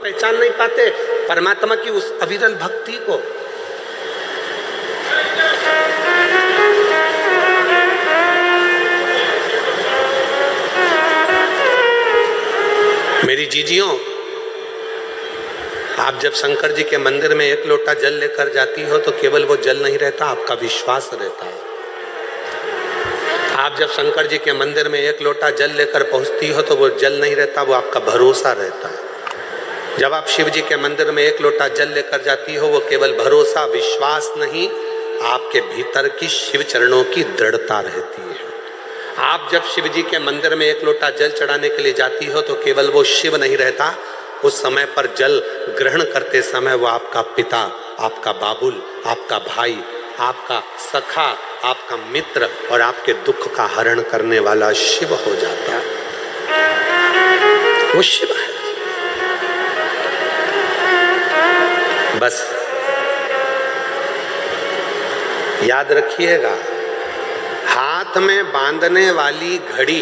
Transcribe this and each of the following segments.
पहचान नहीं पाते परमात्मा की उस अविरल भक्ति को। मेरी जीजियों, आप जब शंकर जी के मंदिर में एक लोटा जल लेकर जाती हो तो केवल वो जल नहीं रहता, आपका विश्वास रहता है। आप जब शंकर जी के मंदिर में एक लोटा जल लेकर पहुंचती हो तो वो जल नहीं रहता, वो आपका भरोसा रहता है। जब आप शिव जी के मंदिर में एक लोटा जल लेकर जाती हो, वो केवल भरोसा विश्वास नहीं, आपके भीतर की शिव चरणों की दृढ़ता रहती है। आप जब शिव जी के मंदिर में एक लोटा जल चढ़ाने के लिए जाती हो तो केवल वो शिव नहीं रहता, उस समय पर जल ग्रहण करते समय वो आपका पिता, आपका बाबुल, आपका भाई, आपका सखा, आपका मित्र और आपके दुख का हरण करने वाला शिव हो जाता है। वो शिव है। बस याद रखिएगा, हाथ में बांधने वाली घड़ी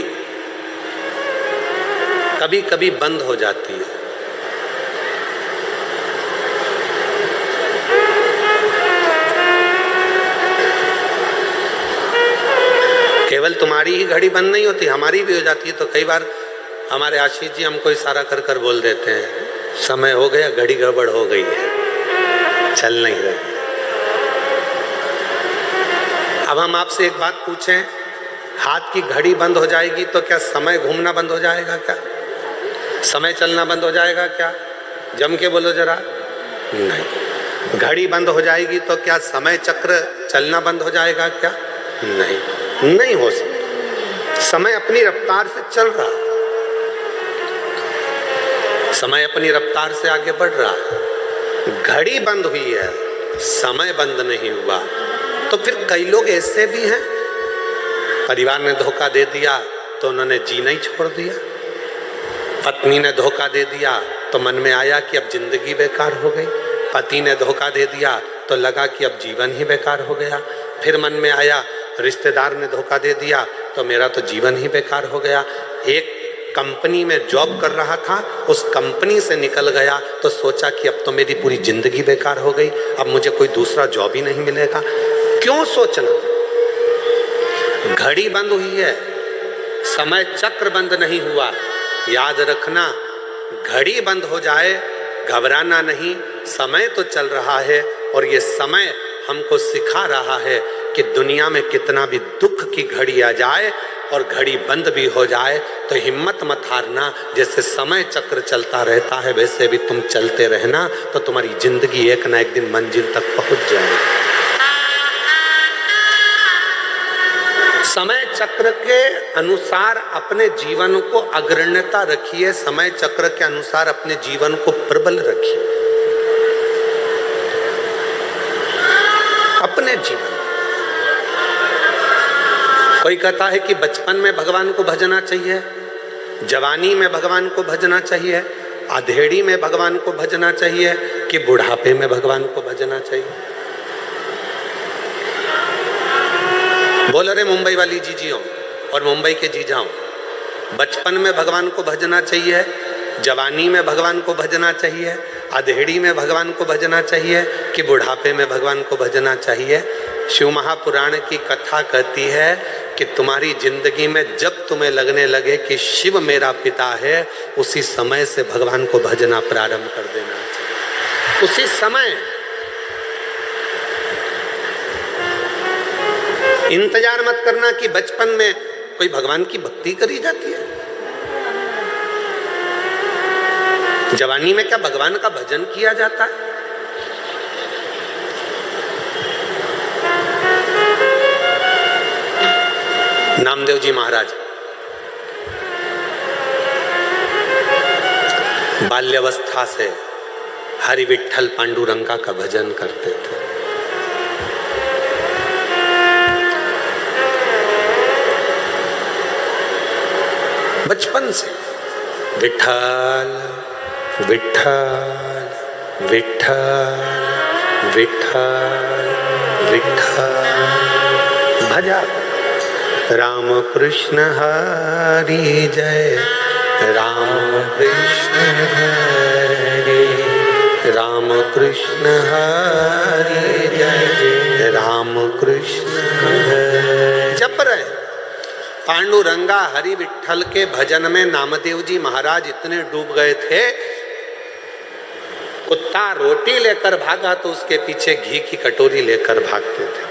कभी कभी बंद हो जाती है। केवल तुम्हारी ही घड़ी बंद नहीं होती, हमारी भी हो जाती है। तो कई बार हमारे आशीष जी हमको इशारा कर कर बोल देते हैं, समय हो गया, घड़ी गड़बड़ हो गई है, चल नहीं रही। अब हम आपसे एक बात पूछें, हाथ की घड़ी बंद हो जाएगी तो क्या समय घूमना बंद हो जाएगा? क्या समय चलना बंद हो जाएगा? क्या जम के बोलो जरा। नहीं। घड़ी बंद हो जाएगी तो क्या समय चक्र चलना बंद हो जाएगा? क्या नहीं, नहीं हो सकता। समय अपनी रफ्तार से चल रहा है, समय अपनी रफ्तार से आगे बढ़ रहा है। घड़ी बंद हुई है, समय बंद नहीं हुआ। तो फिर कई लोग ऐसे भी हैं, परिवार ने धोखा दे दिया तो उन्होंने जीना ही छोड़ दिया, पत्नी ने धोखा दे दिया तो मन में आया कि अब जिंदगी बेकार हो गई, पति ने धोखा दे दिया तो लगा कि अब जीवन ही बेकार हो गया, फिर मन में आया रिश्तेदार ने धोखा दे दिया तो मेरा तो जीवन ही बेकार हो गया। एक कंपनी में जॉब कर रहा था, उस कंपनी से निकल गया तो सोचा कि अब तो मेरी पूरी जिंदगी बेकार हो गई, अब मुझे कोई दूसरा जॉब ही नहीं मिलेगा। क्यों सोचना? घड़ी बंद हुई है, समय चक्र बंद नहीं हुआ। याद रखना, घड़ी बंद हो जाए घबराना नहीं, समय तो चल रहा है और ये समय हमको सिखा रहा है कि दुनिया में कितना भी दुख की घड़ी आ जाए और घड़ी बंद भी हो जाए तो हिम्मत मत हारना। जैसे समय चक्र चलता रहता है वैसे भी तुम चलते रहना, तो तुम्हारी जिंदगी एक ना एक दिन मंजिल तक पहुंच जाएगी। समय चक्र के अनुसार अपने जीवन को अग्रण्यता रखिए, समय चक्र के अनुसार अपने जीवन को प्रबल रखिए। अपने जीवन, कोई कहता है कि बचपन में भगवान को भजना चाहिए, जवानी में भगवान को भजना चाहिए, अधेड़ी में भगवान को भजना चाहिए कि बुढ़ापे में भगवान को भजना चाहिए। बोल रहे मुंबई वाली जीजियों और मुंबई के जीजाओं, बचपन में भगवान को भजना चाहिए, जवानी में भगवान को भजना चाहिए, अधेड़ी में भगवान को भजना चाहिए कि बुढ़ापे में भगवान को भजना चाहिए। शिव महापुराण की कथा कहती है कि तुम्हारी जिंदगी में जब तुम्हें लगने लगे कि शिव मेरा पिता है, उसी समय से भगवान को भजना प्रारंभ कर देना चाहिए। उसी समय इंतजार मत करना कि बचपन में कोई भगवान की भक्ति करी जाती है। जवानी में क्या भगवान का भजन किया जाता है? नामदेव जी महाराज बाल्यावस्था से हरि विठ्ठल पांडुरंगा का भजन करते थे। बचपन से विठ्ठल विठ्ठल विठ्ठल विठ्ठल विठ्ठल भजा। राम कृष्ण हरि जय, राम कृष्ण हरि राम कृष्ण हरि जय जय राम कृष्ण हरि। जप रहे पांडुरंगा हरि विठल के भजन में नामदेव जी महाराज इतने डूब गए थे, कुत्ता रोटी लेकर भागा तो उसके पीछे घी की कटोरी लेकर भागते थे।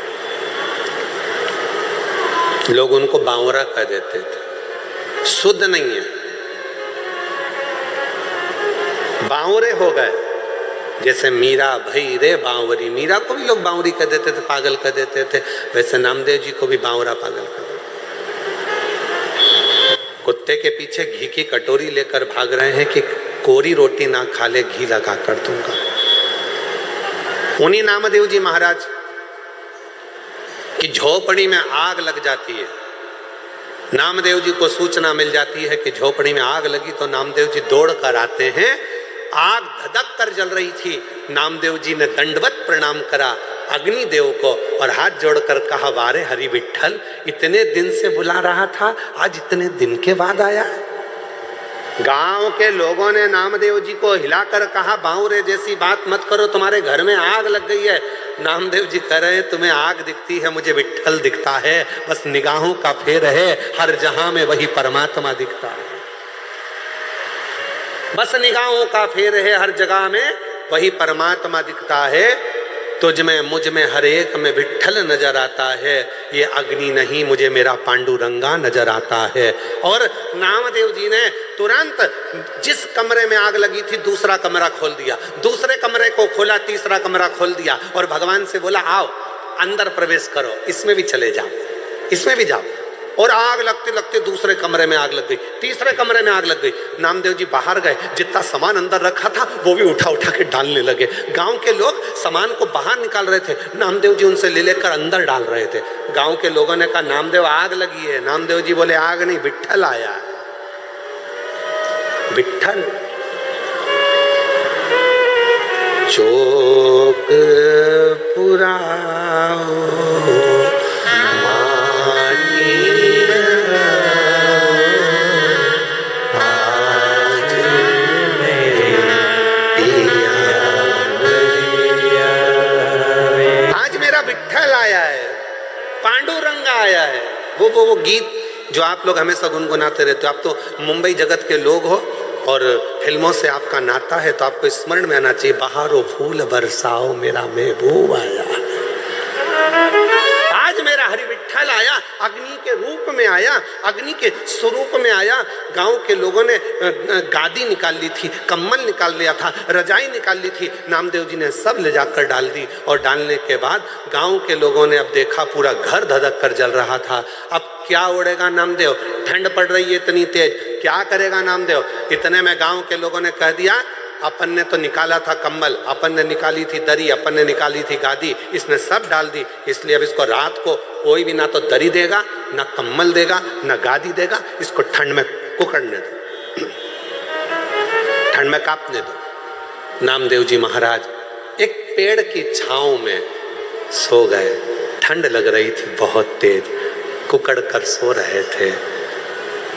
लोग उनको बावरा कह देते थे, शुद्ध नहीं है, बावरे हो गए। जैसे मीरा भई रे बावरी, मीरा को भी लोग बावरी कह देते थे, पागल कह देते थे, वैसे नामदेव जी को भी बावरा पागल कह देते। कुत्ते के पीछे घी की कटोरी लेकर भाग रहे हैं कि कोरी रोटी ना खा ले, घी लगा कर दूंगा। उन्हीं नामदेव जी महाराज की झोपड़ी में आग लग जाती है। नामदेव जी को सूचना मिल जाती है कि झोपड़ी में आग लगी, तो नामदेव जी दौड़ कर आते हैं। आग धधक कर जल रही थी। नामदेव जी ने दंडवत प्रणाम करा अग्निदेव को और हाथ जोड़कर कहा, वारे हरि विठल, इतने दिन से बुला रहा था, आज इतने दिन के बाद आया। गांव के लोगों ने नामदेव जी को हिलाकर कहा, बावरे जैसी बात मत करो, तुम्हारे घर में आग लग गई है। नामदेव जी कह रहे हैं, तुम्हें आग दिखती है, मुझे विठल दिखता है, बस निगाहों का फेर है, हर जहां में वही परमात्मा दिखता है। बस निगाहों का फेर है, हर जगह में वही परमात्मा दिखता है। तुझ में मुझ में हर एक में विठल नजर आता है, ये अग्नि नहीं मुझे मेरा पांडुरंगा नजर आता है। और नामदेव जी ने तुरंत जिस कमरे में आग लगी थी दूसरा कमरा खोल दिया, दूसरे कमरे को खोला, तीसरा कमरा खोल दिया और भगवान से बोला, आओ अंदर प्रवेश करो, इसमें भी चले जाओ, इसमें भी जाओ। और आग लगते लगते दूसरे कमरे में आग लग गई, तीसरे कमरे में आग लग गई। नामदेव जी बाहर गए, जितना सामान अंदर रखा था वो भी उठा उठा के डालने लगे। गांव के लोग सामान को बाहर निकाल रहे थे, नामदेव जी उनसे ले लेकर अंदर डाल रहे थे। गांव के लोगों ने कहा, नामदेव आग लगी है। नामदेव जी बोले, आग नहीं, विठल आया है, विठल। चौक पुराओ आया है। वो गीत जो आप लोग हमेशा गुनगुनाते रहते हो। आप तो मुंबई जगत के लोग हो और फिल्मों से आपका नाता है, तो आपको स्मरण में आना चाहिए, बहारो फूल बरसाओ मेरा महबूब आया। आज मेरा हरि विठल आया, अग्नि के रूप में आया, अग्नि के स्वरूप में आया। गांव के लोगों ने गादी निकाल ली थी, कम्बल निकाल लिया था, रजाई निकाल ली थी, नामदेव जी ने सब ले जाकर डाल दी। और डालने के बाद गांव के लोगों ने अब देखा पूरा घर धधक कर जल रहा था। अब क्या उड़ेगा नामदेव, ठंड पड़ रही है इतनी तेज, क्या करेगा नामदेव। इतने में गांव के लोगों ने कह दिया, अपन ने तो निकाला था कंबल, अपन ने निकाली थी दरी, अपन ने निकाली थी गादी, इसने सब डाल दी, इसलिए अब इसको रात को कोई भी ना तो दरी देगा, ना कंबल देगा, ना गादी देगा, इसको ठंड में कुकड़ने दो, ठंड में कांपने दो। नामदेव जी महाराज एक पेड़ की छांव में सो गए। ठंड लग रही थी बहुत तेज, कुकड़ कर सो रहे थे।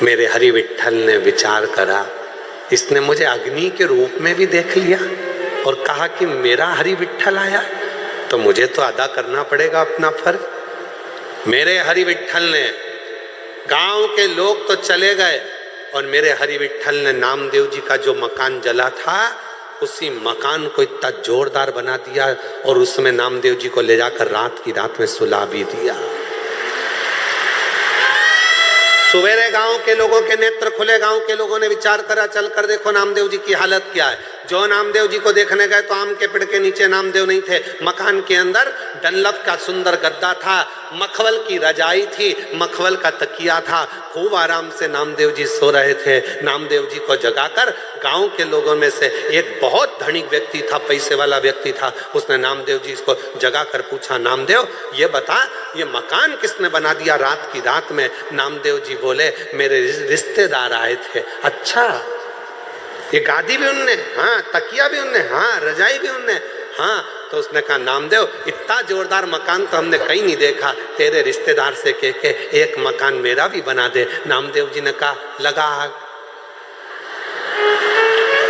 मेरे हरि विठल ने विचार करा, इसने मुझे अग्नि के रूप में भी देख लिया और कहा कि मेरा हरि विठल आया, तो मुझे तो अदा करना पड़ेगा अपना फर्ज। मेरे हरि विठल ने, गांव के लोग तो चले गए और मेरे हरि विठल ने नामदेव जी का जो मकान जला था उसी मकान को इतना जोरदार बना दिया और उसमें नामदेव जी को ले जाकर रात की रात में सुला भी दिया। सवेरे गांव के लोगों के नेत्र खुले, गांव के लोगों ने विचार करा, चल कर देखो नामदेव जी की हालत क्या है। जो नामदेव जी को देखने गए तो आम के पेड़ के नीचे नामदेव नहीं थे, मकान के अंदर डनलप का सुंदर गद्दा था, मखमल की रजाई थी, मखमल का तकिया था, खूब आराम से नामदेव जी सो रहे थे। नामदेव जी को जगाकर गांव के लोगों में से एक बहुत धनिक व्यक्ति था, पैसे वाला व्यक्ति था, उसने नामदेव जी को जगाकर पूछा, नामदेव ये बता ये मकान किसने बना दिया रात की रात में। नामदेव जी बोले, मेरे रिश्तेदार आए थे। अच्छा, ये गादी भी उनने, हाँ, तकिया भी उनने, हाँ, रजाई भी उनने, हाँ। तो उसने कहा, नामदेव इतना जोरदार मकान तो हमने कहीं नहीं देखा, तेरे रिश्तेदार से कह के एक मकान मेरा भी बना दे। नामदेव जी ने कहा, लगा आग,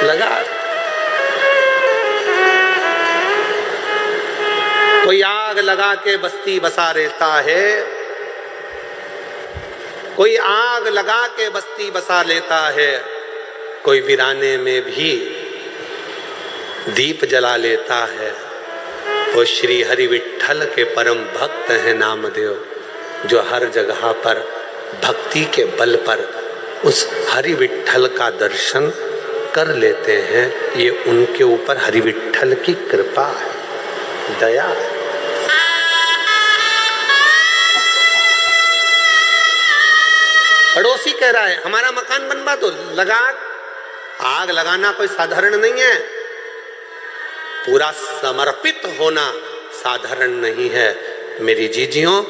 लगा। आग लगा के बस्ती बसा लेता है, कोई आग लगा के बस्ती बसा लेता है, कोई वीराने में भी दीप जला लेता है। वो श्री हरि विठ्ठल के परम भक्त हैं नामदेव, जो हर जगह पर भक्ति के बल पर उस हरि विठ्ठल का दर्शन कर लेते हैं। ये उनके ऊपर हरि विठ्ठल की कृपा है, दया है। पड़ोसी कह रहा है हमारा मकान बनवा दो, लगा। आग लगाना कोई साधारण नहीं है, पूरा समर्पित होना साधारण नहीं है। मेरी जीजियों,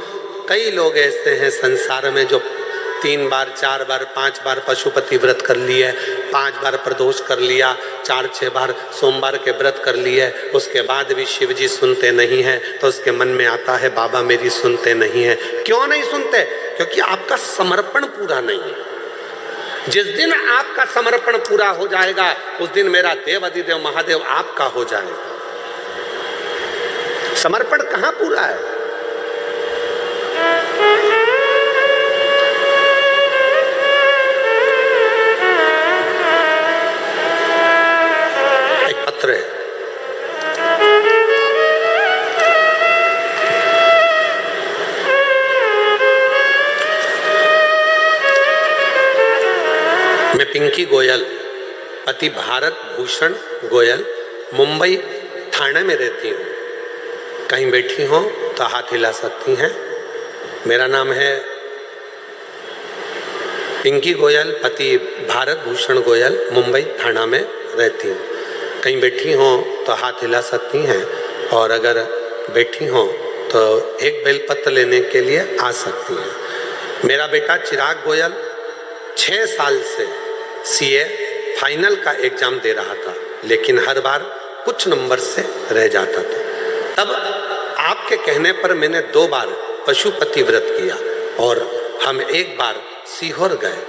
कई लोग ऐसे हैं संसार में जो 3 बार 4 बार 5 बार पशुपति व्रत कर लिए, 5 बार प्रदोष कर लिया, 4-6 बार सोमवार के व्रत कर लिए, उसके बाद भी शिव जी सुनते नहीं हैं। तो उसके मन में आता है बाबा मेरी सुनते नहीं है। क्यों नहीं सुनते? क्योंकि आपका समर्पण पूरा नहीं है। जिस दिन आपका समर्पण पूरा हो जाएगा उस दिन मेरा देव अधिदेव महादेव आपका हो जाएगा। समर्पण कहां पूरा है? एक पत्र है, मैं पिंकी गोयल, पति भारत भूषण गोयल, मुंबई थाने में रहती हूँ। कहीं बैठी हो तो हाथ हिला सकती हैं। मेरा नाम है पिंकी गोयल, पति भारत भूषण गोयल, मुंबई थाना में रहती हूँ। कहीं बैठी हो तो हाथ हिला सकती हैं, और अगर बैठी हो तो एक बेलपत्र लेने के लिए आ सकती हैं। मेरा बेटा चिराग गोयल 6 साल से सीए फाइनल का एग्जाम दे रहा था, लेकिन हर बार कुछ नंबर से रह जाता था। तब आपके कहने पर मैंने 2 बार पशुपति व्रत किया और हम 1 बार सीहोर गए।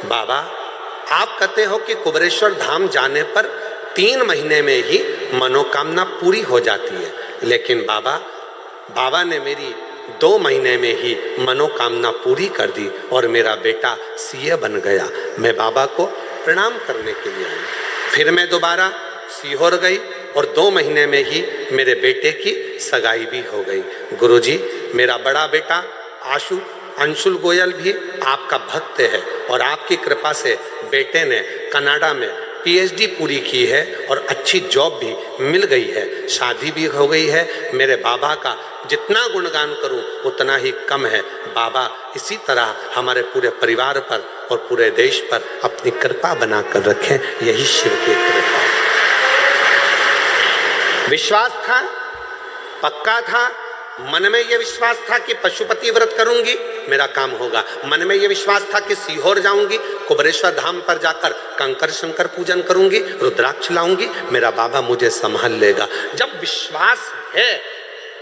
बाबा, आप कहते हो कि कुबेरेश्वर धाम जाने पर 3 महीने में ही मनोकामना पूरी हो जाती है, लेकिन बाबा ने मेरी 2 महीने में ही मनोकामना पूरी कर दी और मेरा बेटा सीए बन गया। मैं बाबा को प्रणाम करने के लिए आई। फिर मैं दोबारा सीहोर गई और 2 महीने में ही मेरे बेटे की सगाई भी हो गई। गुरुजी, मेरा बड़ा बेटा अंशुल गोयल भी आपका भक्त है और आपकी कृपा से बेटे ने कनाडा में पीएचडी पूरी की है और अच्छी जॉब भी मिल गई है, शादी भी हो गई है। मेरे बाबा का जितना गुणगान करूं उतना ही कम है। बाबा इसी तरह हमारे पूरे परिवार पर और पूरे देश पर अपनी कृपा बनाकर रखें, यही शिव की कृपा। विश्वास था, पक्का था, मन में यह विश्वास था कि पशुपति व्रत करूंगी मेरा काम होगा। मन में यह विश्वास था कि सीहोर जाऊंगी, कुबेरेश्वर धाम पर जाकर कंकर शंकर पूजन करूंगी, रुद्राक्ष लाऊंगी, मेरा बाबा मुझे संभाल लेगा। जब विश्वास है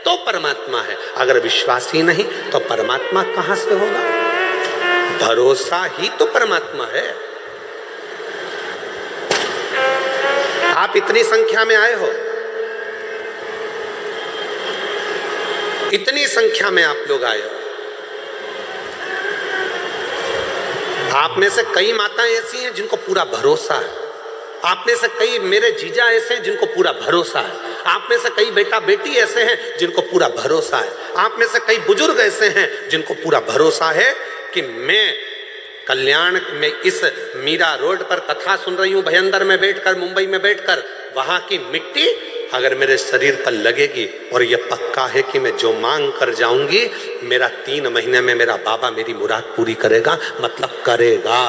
तो परमात्मा है, अगर विश्वास ही नहीं तो परमात्मा कहां से होगा? भरोसा ही तो परमात्मा है। आप इतनी संख्या में आए हो, इतनी संख्या में आप लोग आए हो। आप में से कई माताएं ऐसी हैं जिनको पूरा भरोसा है, आप में से कई मेरे जीजा ऐसे हैं जिनको पूरा भरोसा है, आप में से कई बेटा बेटी ऐसे हैं जिनको पूरा भरोसा है, आप में से कई बुजुर्ग ऐसे हैं जिनको पूरा भरोसा है कि मैं कल्याण में इस मीरा रोड पर कथा सुन रही हूँ, भयंदर में बैठकर, मुंबई में बैठकर, वहां की मिट्टी अगर मेरे शरीर पर लगेगी और यह पक्का है कि मैं जो मांग कर जाऊंगी मेरा 3 महीने में मेरा बाबा मेरी मुराद पूरी करेगा, मतलब करेगा,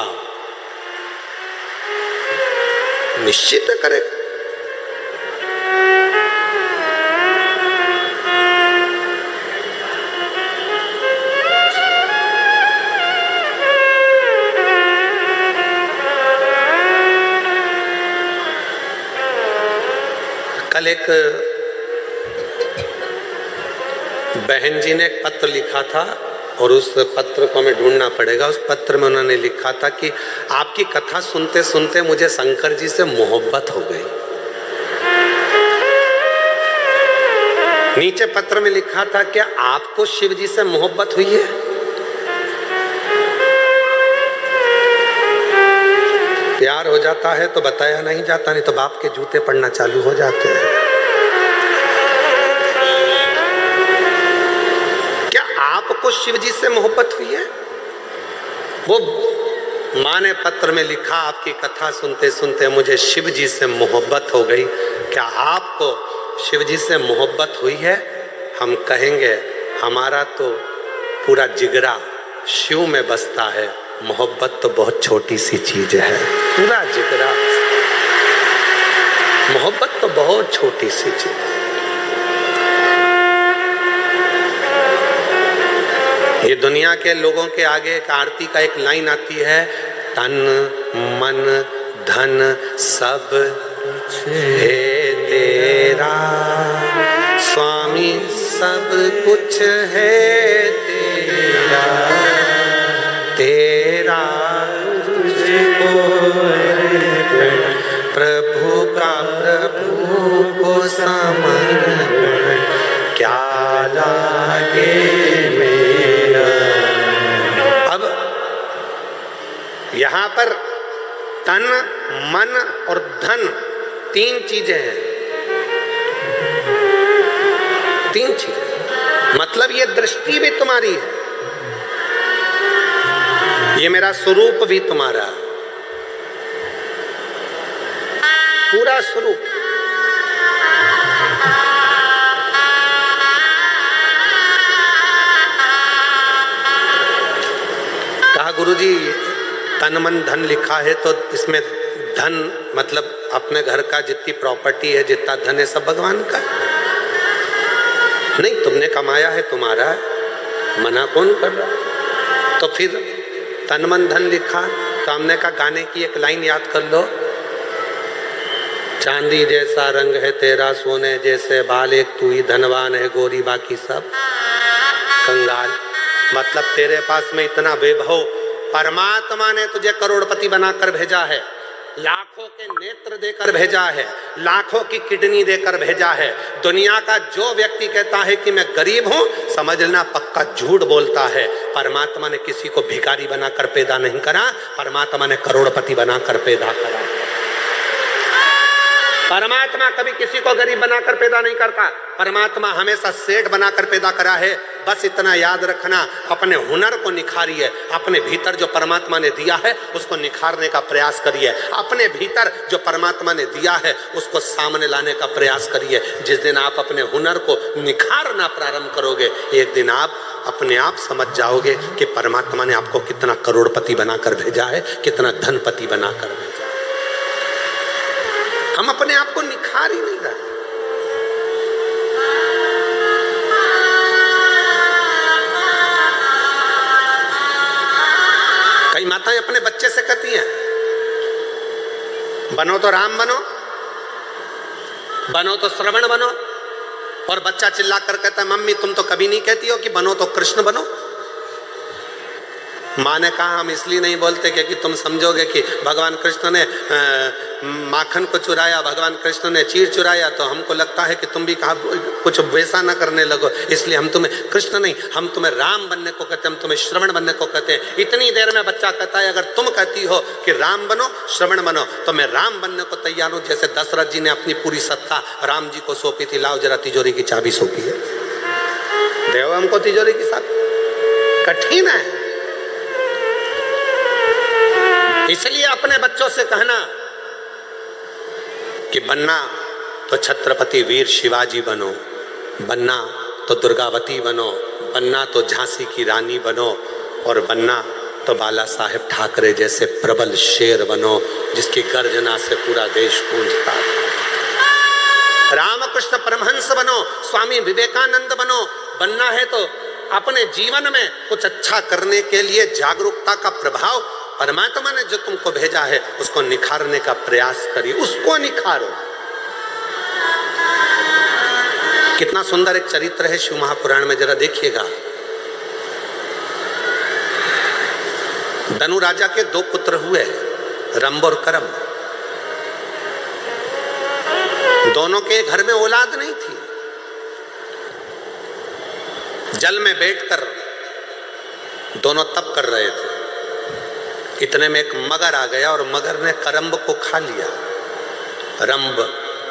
निश्चित करेगा। कल एक बहन जी ने एक पत्र लिखा था और उस पत्र को हमें ढूंढना पड़ेगा। उस पत्र में उन्होंने लिखा था कि आपकी कथा सुनते सुनते मुझे शंकर जी से मोहब्बत हो गई। नीचे पत्र में लिखा था, क्या आपको शिव जी से मोहब्बत हुई है? प्यार हो जाता है तो बताया नहीं जाता, नहीं तो बाप के जूते पड़ना चालू हो जाते हैं। क्या आपको शिव जी से मोहब्बत हुई है? वो माँ ने पत्र में लिखा, आपकी कथा सुनते सुनते मुझे शिव जी से मोहब्बत हो गई। क्या आपको शिव जी से मोहब्बत हुई है? हम कहेंगे हमारा तो पूरा जिगरा शिव में बसता है, मोहब्बत तो बहुत छोटी सी चीज है। पूरा जिगरा, मोहब्बत तो बहुत छोटी सी चीज है। ये दुनिया के लोगों के आगे एक आरती का एक लाइन आती है, तन मन धन सब कुछ है तेरा, स्वामी सब कुछ है तेरा, तेरा तुझको प्रभु का प्रभु को समर्पण, क्या लागे मेरा। अब यहाँ पर तन मन और धन तीन चीजें हैं, तीन चीजें, मतलब ये दृष्टि भी तुम्हारी है, ये मेरा स्वरूप भी तुम्हारा, पूरा स्वरूप। कहा गुरुजी तन मन धन लिखा है तो इसमें धन मतलब अपने घर का जितनी प्रॉपर्टी है, जितना धन है सब भगवान का? नहीं, तुमने कमाया है, तुम्हारा है, मना कौन कर रहा? तो फिर तन मन धन लिखा तो हमने का गाने की एक लाइन याद कर लो, चांदी जैसा रंग है तेरा, सोने जैसे बाल, एक तू ही धनवान है गोरी, बाकी सब कंगाल। मतलब तेरे पास में इतना वैभव, परमात्मा ने तुझे करोड़पति बनाकर भेजा है, लाखों के नेत्र देकर भेजा है, लाखों की किडनी देकर भेजा है। दुनिया का जो व्यक्ति कहता है कि मैं गरीब हूं, समझ लेना पक्का झूठ बोलता है। परमात्मा ने किसी को भिखारी बनाकर पैदा नहीं करा, परमात्मा ने करोड़पति बनाकर पैदा करा। परमात्मा कभी किसी को गरीब बनाकर पैदा नहीं करता, परमात्मा हमेशा सेठ बनाकर पैदा करा है। बस इतना याद रखना, अपने हुनर को निखारिए, अपने भीतर जो परमात्मा ने दिया है उसको निखारने का प्रयास करिए, अपने भीतर जो परमात्मा ने दिया है उसको सामने लाने का प्रयास करिए। जिस दिन आप अपने हुनर को निखारना प्रारंभ करोगे, एक दिन आप अपने आप समझ जाओगे कि परमात्मा ने आपको कितना करोड़पति बनाकर भेजा है, कितना धनपति बनाकर भेजा। हम अपने आप को निखार ही नहीं रहे। कई माताएं अपने बच्चे से कहती हैं, बनो तो राम बनो, बनो तो श्रवण बनो, और बच्चा चिल्ला कर कहता है मम्मी तुम तो कभी नहीं कहती हो कि बनो तो कृष्ण बनो। माँ ने कहा हम इसलिए नहीं बोलते क्योंकि तुम समझोगे कि भगवान कृष्ण ने माखन को चुराया, भगवान कृष्ण ने चीर चुराया, तो हमको लगता है कि तुम भी कहा कुछ वैसा ना करने लगो, इसलिए हम तुम्हें कृष्ण नहीं, हम तुम्हें राम बनने को कहते हैं, हम तुम्हें श्रवण बनने को कहते हैं। इतनी देर में बच्चा कहता है अगर तुम कहती हो कि राम बनो श्रवण बनो तो मैं राम बनने को तैयार हूँ। जैसे दशरथ जी ने अपनी पूरी सत्ता राम जी को सौंपी थी, लाओ जरा तिजोरी की चाबी सौंपी है, देव हमको तिजोरी की चाबी। कठिन है, इसलिए अपने बच्चों से कहना कि बनना तो छत्रपति वीर शिवाजी बनो, बनना तो दुर्गावती बनो, बनना तो झांसी की रानी बनो, और बनना तो बाला साहेब ठाकरे जैसे प्रबल शेर बनो जिसकी गर्जना से पूरा देश गूंजता है। रामकृष्ण परमहंस बनो, स्वामी विवेकानंद बनो। बनना है तो अपने जीवन में कुछ अच्छा करने के लिए जागरूकता का प्रभाव परमात्मा ने जो तुमको भेजा है उसको निखारने का प्रयास करिए, उसको निखारो। कितना सुंदर एक चरित्र है शिव महापुराण में, जरा देखिएगा। धनु राजा के दो पुत्र हुए, रंभ और करम। दोनों के घर में औलाद नहीं थी। जल में बैठकर दोनों तप कर रहे थे। इतने में एक मगर आ गया और मगर ने करम्ब को खा लिया। रंभ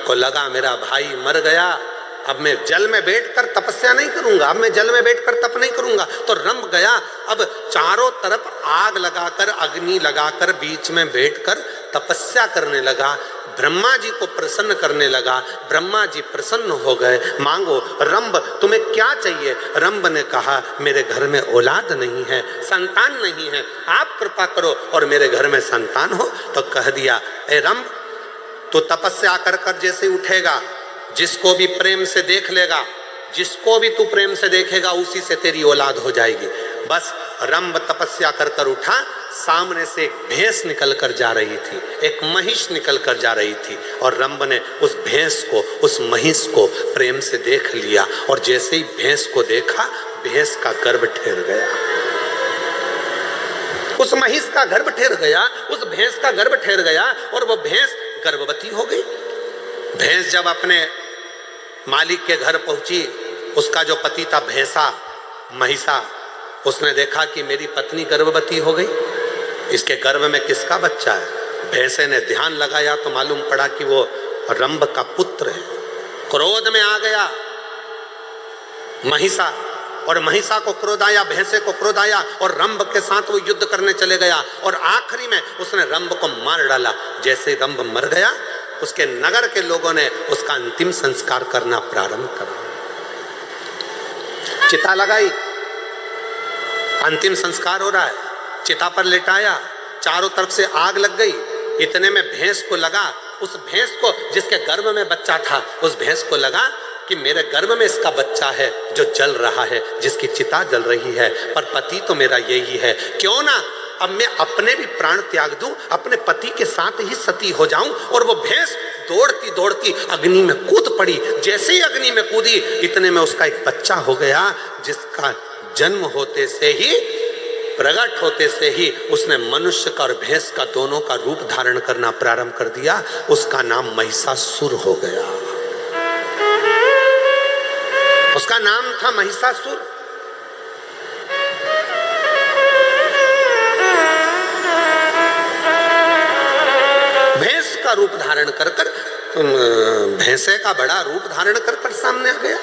को लगा मेरा भाई मर गया, अब मैं जल में बैठकर तपस्या नहीं करूंगा, अब मैं जल में बैठकर तप नहीं करूंगा। तो रंभ गया, अब चारों तरफ आग लगाकर, अग्नि लगाकर बीच में बैठकर तपस्या करने लगा। ब्रह्मा जी को प्रसन्न करने लगा। ब्रह्मा जी प्रसन्न हो गए। मांगो रंभ, तुम्हें क्या चाहिए? रंभ ने कहा मेरे घर में औलाद नहीं है, संतान नहीं है, आप कृपा करो और मेरे घर में संतान हो। तो कह दिया, ए रंभ, तो तपस्या कर कर जैसे उठेगा, जिसको भी प्रेम से देख लेगा, जिसको भी तू प्रेम से देखेगा उसी से तेरी औलाद हो जाएगी। बस रंभ तपस्या कर कर उठा, सामने से एक भैंस निकल कर जा रही थी, एक महिष निकल कर जा रही थी, और रंभ ने उस भैंस को, उस महिष को प्रेम से देख लिया। और जैसे ही भैंस को देखा, भैंस का गर्भ ठहर गया, उस महिष का गर्भ ठहर गया, उस भैंस का गर्भ ठहर गया और वो भैंस गर्भवती हो गई। भैंस जब अपने मालिक के घर पहुंची, उसका जो पति था भैंसा, महिषा, उसने देखा कि मेरी पत्नी गर्भवती हो गई, इसके गर्भ में किसका बच्चा है? भैंसे ने ध्यान लगाया तो मालूम पड़ा कि वो रंभ का पुत्र है। क्रोध में आ गया महिषा, और महिषा को क्रोध आया, भैंसे को क्रोध आया, और रंभ के साथ वो युद्ध करने चले गया और आखिरी में उसने रंभ को मार डाला। जैसे रंभ मर गया, उसके नगर के लोगों ने उसका अंतिम संस्कार करना प्रारंभ करा। चिता लगाई, अंतिम संस्कार हो रहा है, चिता पर लेटाया, चारों तरफ से आग लग गई। इतने में भैंस को लगा, उस भैंस को जिसके गर्भ में बच्चा था, उस भैंस को लगा कि मेरे गर्भ में इसका बच्चा है जो जल रहा है, जिसकी चिता जल रही है, पर पति तो मेरा यही है, क्यों ना अब मैं अपने भी प्राण त्याग दूं, अपने पति के साथ ही सती हो जाऊं। और वो भैंस दौड़ती दौड़ती अग्नि में कूद पड़ी। जैसे ही अग्नि में कूदी, इतने में उसका एक बच्चा हो गया, जिसका जन्म होते से ही, प्रकट होते से ही उसने मनुष्य का और भैंस का दोनों का रूप धारण करना प्रारंभ कर दिया। उसका नाम महिषासुर हो गया, उसका नाम था महिषासुर। भैंस का रूप धारण कर कर, भैंसे का बड़ा रूप धारण कर कर सामने आ गया।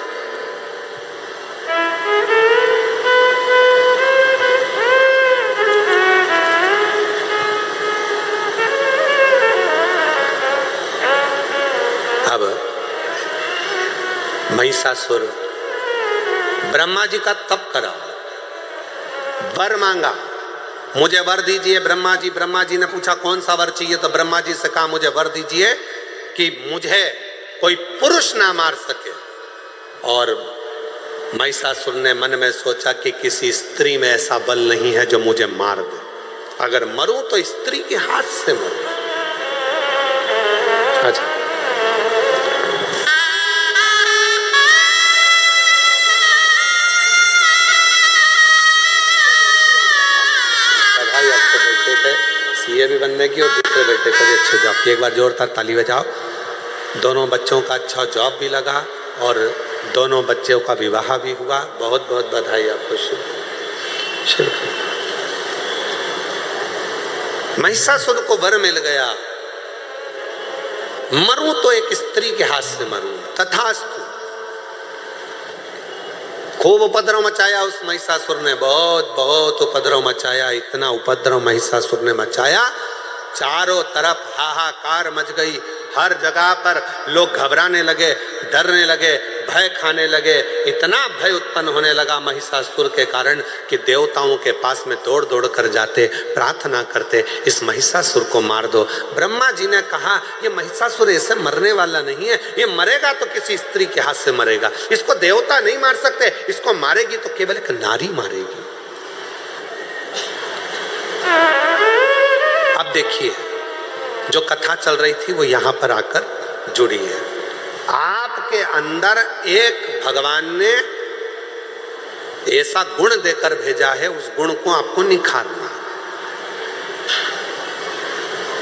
अब महिषासुर ब्रह्मा जी का तप करा, वर मांगा, मुझे वर दीजिए ब्रह्मा जी। ब्रह्मा जी ने पूछा कौन सा वर चाहिए? तो ब्रह्मा जी से कहा मुझे वर दीजिए कि मुझे कोई पुरुष ना मार सके। और महिषासुर ने मन में सोचा कि किसी स्त्री में ऐसा बल नहीं है जो मुझे मार दे, अगर मरूं तो स्त्री के हाथ से मरूं। अच्छा, सीए भी बनने की और दूसरे बेटे को भी अच्छे जॉब की। एक बार जोरदार ताली बजाओ। दोनों बच्चों का अच्छा जॉब भी लगा और दोनों बच्चों का विवाह भी हुआ। बहुत बहुत बधाई आपको। महिषासुर को वर मिल गया, मरूं तो एक स्त्री के हाथ से मरूं। तथास्तु। खूब उपद्रव मचाया उस महिषासुर ने, बहुत बहुत उपद्रव मचाया। इतना उपद्रव महिषासुर ने मचाया, चारों तरफ हाहाकार मच गई। हर जगह पर लोग घबराने लगे, डरने लगे, भय खाने लगे। इतना भय उत्पन्न होने लगा महिषासुर के कारण कि देवताओं के पास में दौड़ दौड़ कर जाते, प्रार्थना करते, इस महिषासुर को मार दो। ब्रह्मा जी ने कहा ये महिषासुर ऐसे मरने वाला नहीं है, ये मरेगा तो किसी स्त्री के हाथ से मरेगा, इसको देवता नहीं मार सकते, इसको मारेगी तो केवल एक नारी मारेगी। अब देखिए, जो कथा चल रही थी वो यहाँ पर आकर जुड़ी है। आपके अंदर एक भगवान ने ऐसा गुण देकर भेजा है, उस गुण को आपको निखारना,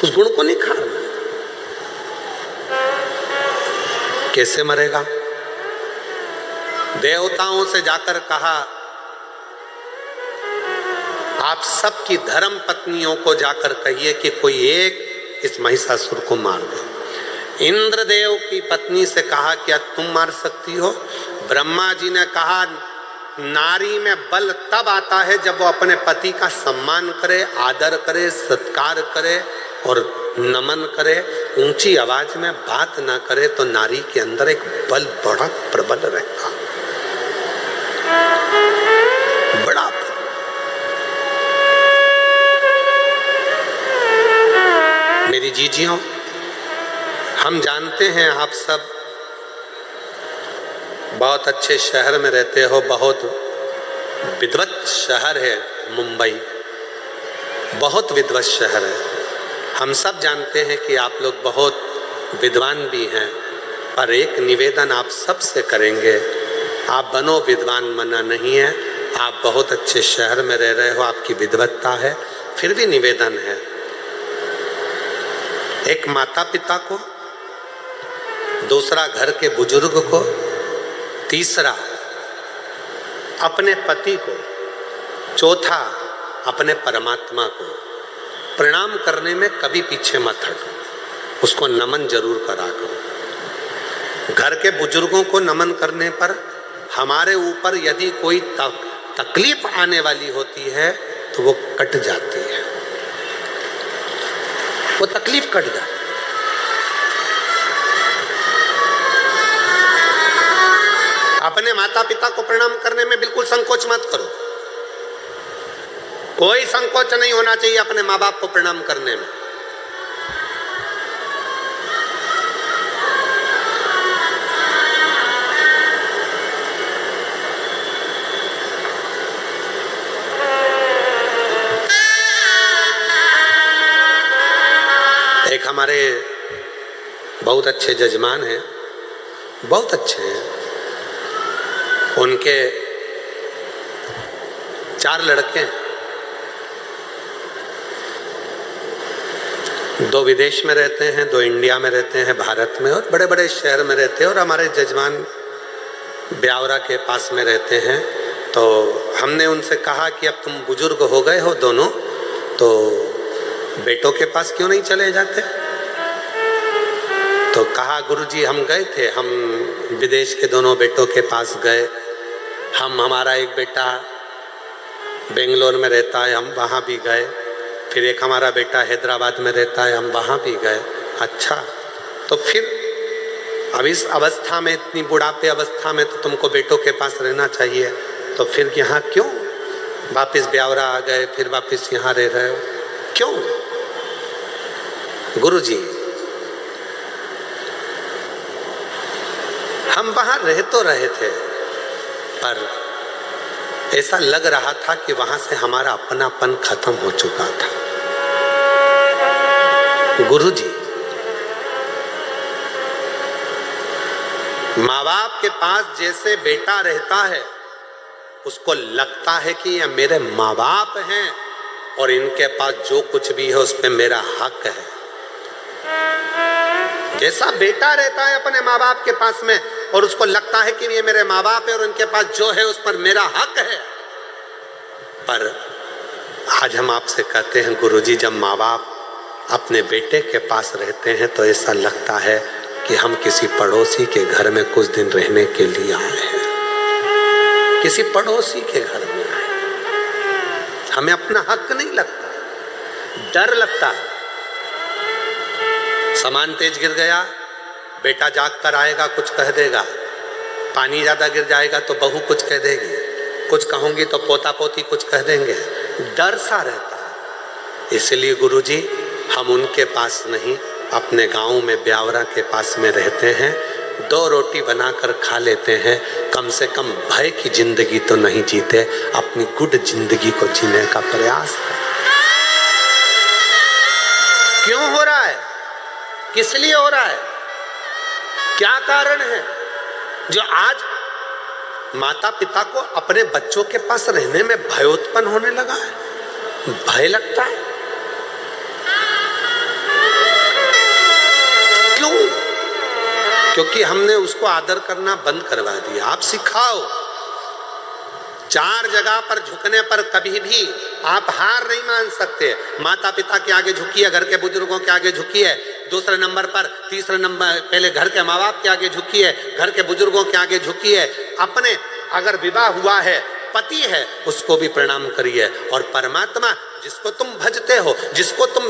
उस गुण को निखारना। कैसे मरेगा? देवताओं से जाकर कहा आप सबकी धर्म पत्नियों को जाकर कहिए कि कोई एक इस महिषासुर को मार दे। इंद्रदेव की पत्नी से कहा क्या तुम मार सकती हो? ब्रह्मा जी ने कहा नारी में बल तब आता है जब वो अपने पति का सम्मान करे, आदर करे, सत्कार करे और नमन करे, ऊंची आवाज में बात ना करे, तो नारी के अंदर एक बल बड़ा प्रबल रहता, बड़ा। मेरी जीजियों, हम जानते हैं आप सब बहुत अच्छे शहर में रहते हो, बहुत विद्वत शहर है मुंबई, बहुत विद्वत शहर है। हम सब जानते हैं कि आप लोग बहुत विद्वान भी हैं, पर एक निवेदन आप सब से करेंगे, आप बनो विद्वान, मना नहीं है, आप बहुत अच्छे शहर में रह रहे हो, आपकी विद्वत्ता है, फिर भी निवेदन है, एक माता पिता को, दूसरा घर के बुजुर्ग को, तीसरा अपने पति को, चौथा अपने परमात्मा को प्रणाम करने में कभी पीछे मत हटो, उसको नमन जरूर करा करो। घर के बुजुर्गों को नमन करने पर हमारे ऊपर यदि कोई तकलीफ आने वाली होती है तो वो कट जाती है, वो तकलीफ कट जाती है। अपने माता पिता को प्रणाम करने में बिल्कुल संकोच मत करो, कोई संकोच नहीं होना चाहिए अपने माँ बाप को प्रणाम करने में। एक हमारे बहुत अच्छे जजमान हैं, बहुत अच्छे हैं, उनके 4 लड़के हैं, 2 विदेश में रहते हैं, 2 इंडिया में रहते हैं, भारत में, और बड़े बड़े शहर में रहते हैं। और हमारे जजमान ब्यावरा के पास में रहते हैं। तो हमने उनसे कहा कि अब तुम बुजुर्ग हो गए हो दोनों, तो बेटों के पास क्यों नहीं चले जाते? तो कहा गुरुजी हम गए थे, हम विदेश के दोनों बेटों के पास गए, हमारा एक बेटा बेंगलोर में रहता है, हम वहाँ भी गए, फिर एक हमारा बेटा हैदराबाद में रहता है, हम वहाँ भी गए। अच्छा, तो फिर अब इस अवस्था में, इतनी बुढ़ापे अवस्था में तो तुमको बेटों के पास रहना चाहिए, तो फिर यहाँ क्यों वापस ब्यावरा आ गए, फिर वापस यहाँ रह रहे हो क्यों? गुरुजी हम वहाँ रह तो रहे थे, पर ऐसा लग रहा था कि वहां से हमारा अपनापन खत्म हो चुका था। गुरुजी, माँ बाप के पास जैसे बेटा रहता है, उसको लगता है कि ये मेरे माँ बाप हैं और इनके पास जो कुछ भी है उस पर मेरा हक है। जैसा बेटा रहता है अपने माँ बाप के पास में और उसको लगता है कि ये मेरे माँ बाप है और उनके पास जो है उस पर मेरा हक है, पर आज हम आपसे कहते हैं गुरुजी, जब माँ बाप अपने बेटे के पास रहते हैं तो ऐसा लगता है कि हम किसी पड़ोसी के घर में कुछ दिन रहने के लिए आए हैं, किसी पड़ोसी के घर में आए, हमें अपना हक नहीं लगता, डर लगता है। सामान तेज गिर गया, बेटा जाग कर आएगा कुछ कह देगा, पानी ज्यादा गिर जाएगा तो बहू कुछ कह देगी, कुछ कहूंगी तो पोता पोती कुछ कह देंगे, डर सा रहता है। इसलिए गुरुजी हम उनके पास नहीं, अपने गांव में ब्यावरा के पास में रहते हैं, 2 रोटी बनाकर खा लेते हैं, कम से कम भय की जिंदगी तो नहीं जीते, अपनी गुड जिंदगी को जीने का प्रयास करें। क्यों हो रहा है, किस लिए हो रहा है, क्या कारण है जो आज माता पिता को अपने बच्चों के पास रहने में भय उत्पन्न होने लगा है? भय लगता है क्यों? क्योंकि हमने उसको आदर करना बंद करवा दिया। आप सिखाओ, चार जगह पर झुकने पर कभी भी आप हार नहीं मान सकते। माता पिता के आगे झुकिए, घर के बुजुर्गों के आगे झुकिए, दूसरे नंबर पर, तीसरे नंबर पहले घर के माँ बाप के आगे झुकिए, घर के बुजुर्गों के आगे झुकिए, अपने अगर विवाह हुआ है, पति है, उसको भी प्रणाम करिए, और परमात्मा जिसको तुम भजते हो, जिसको तुम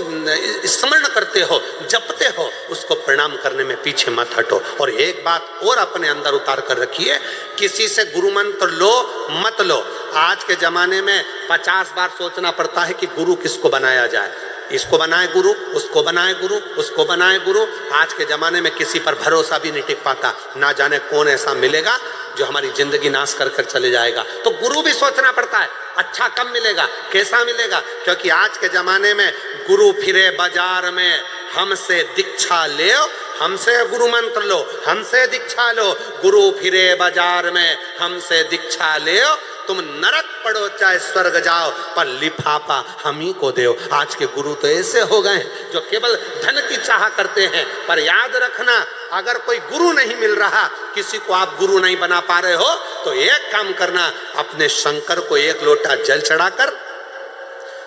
स्मरण करते हो, जपते हो, उसको प्रणाम करने में पीछे मत हटो। और एक बात और अपने अंदर उतार कर रखिए, किसी से गुरु मंत्र लो मत लो। आज के जमाने में 50 बार सोचना पड़ता है कि गुरु किसको बनाया जाए, इसको बनाए गुरु, उसको बनाए गुरु, उसको बनाए गुरु। आज के जमाने में किसी पर भरोसा भी नहीं टिक पाता, ना जाने कौन ऐसा मिलेगा जो हमारी जिंदगी नाश कर कर चले जाएगा। तो गुरु भी सोचना पड़ता है, अच्छा कब मिलेगा, कैसा मिलेगा, क्योंकि आज के जमाने में गुरु फिरे बाजार में, हमसे दीक्षा ले, हमसे गुरु मंत्र लो, हमसे दीक्षा लो, गुरु फिरे बाजार में, हमसे दीक्षा ले, तुम नरक पढ़ो चाहे स्वर्ग जाओ, पर लिफाफा हम ही को दो। आज के गुरु तो ऐसे हो गए हैं जो केवल धन की चाह करते हैं। पर याद रखना, अगर कोई गुरु नहीं मिल रहा, किसी को आप गुरु नहीं बना पा रहे हो, तो एक काम करना, अपने शंकर को एक लोटा जल चढ़ाकर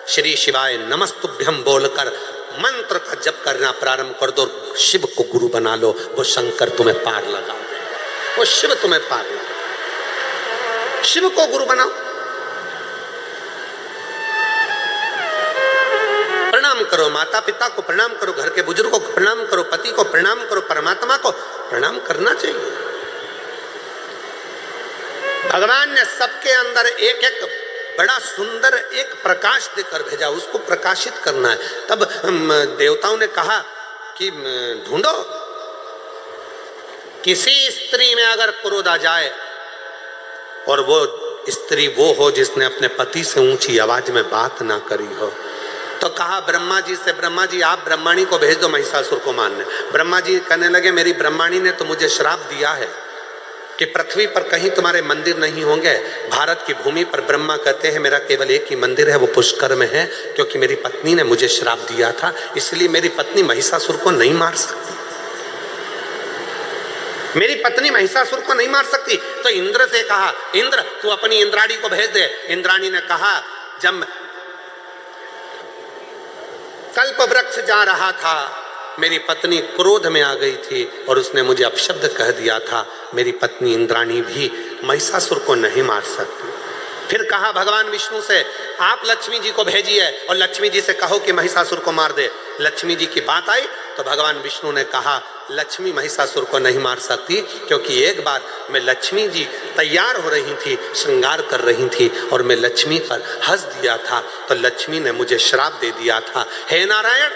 श्री शिवाय नमस्तुभ्यम बोलकर मंत्र का जप करना प्रारंभ कर दो। शिव को गुरु बना लो, वो शंकर तुम्हें पार लगा दे, वो शिव तुम्हें पार लगा। शिव को गुरु बनाओ, प्रणाम करो, माता पिता को प्रणाम करो, घर के बुजुर्गों को प्रणाम करो, पति को प्रणाम करो, परमात्मा को प्रणाम करना चाहिए। भगवान ने सबके अंदर एक एक बड़ा सुंदर एक प्रकाश देकर भेजा, उसको प्रकाशित करना है। तब देवताओं ने कहा कि ढूंढो, किसी स्त्री में अगर क्रोध आ जाए और वो स्त्री वो हो जिसने अपने पति से ऊंची आवाज में बात ना करी हो, तो कहा ब्रह्मा जी से, ब्रह्मा जी आप ब्रह्माणी को भेज दो महिषासुर को मारने। ब्रह्मा जी कहने लगे, मेरी ब्रह्माणी ने तो मुझे श्राप दिया है कि पृथ्वी पर कहीं तुम्हारे मंदिर नहीं होंगे। भारत की भूमि पर ब्रह्मा कहते हैं मेरा केवल एक ही मंदिर है, वो पुष्कर में है, क्योंकि मेरी पत्नी ने मुझे श्राप दिया था, इसलिए मेरी पत्नी महिषासुर को नहीं मार सकती, मेरी पत्नी महिषासुर को नहीं मार सकती। तो इंद्र से कहा, इंद्र तू अपनी इंद्राणी को भेज दे। इंद्राणी ने कहा, जब कल्प वृक्ष जा रहा था, मेरी पत्नी क्रोध में आ गई थी और उसने मुझे अपशब्द कह दिया था, मेरी पत्नी इंद्राणी भी महिषासुर को नहीं मार सकती। फिर कहा भगवान विष्णु से, आप लक्ष्मी जी को भेजिए और लक्ष्मी जी से कहो कि महिषासुर को मार दे। लक्ष्मी जी की बात आई तो भगवान विष्णु ने कहा, लक्ष्मी महिषासुर को नहीं मार सकती, क्योंकि एक बार मैं लक्ष्मी जी तैयार हो रही थी, श्रृंगार कर रही थी और मैं लक्ष्मी पर हंस दिया था, तो लक्ष्मी ने मुझे श्राप दे दिया था, हे नारायण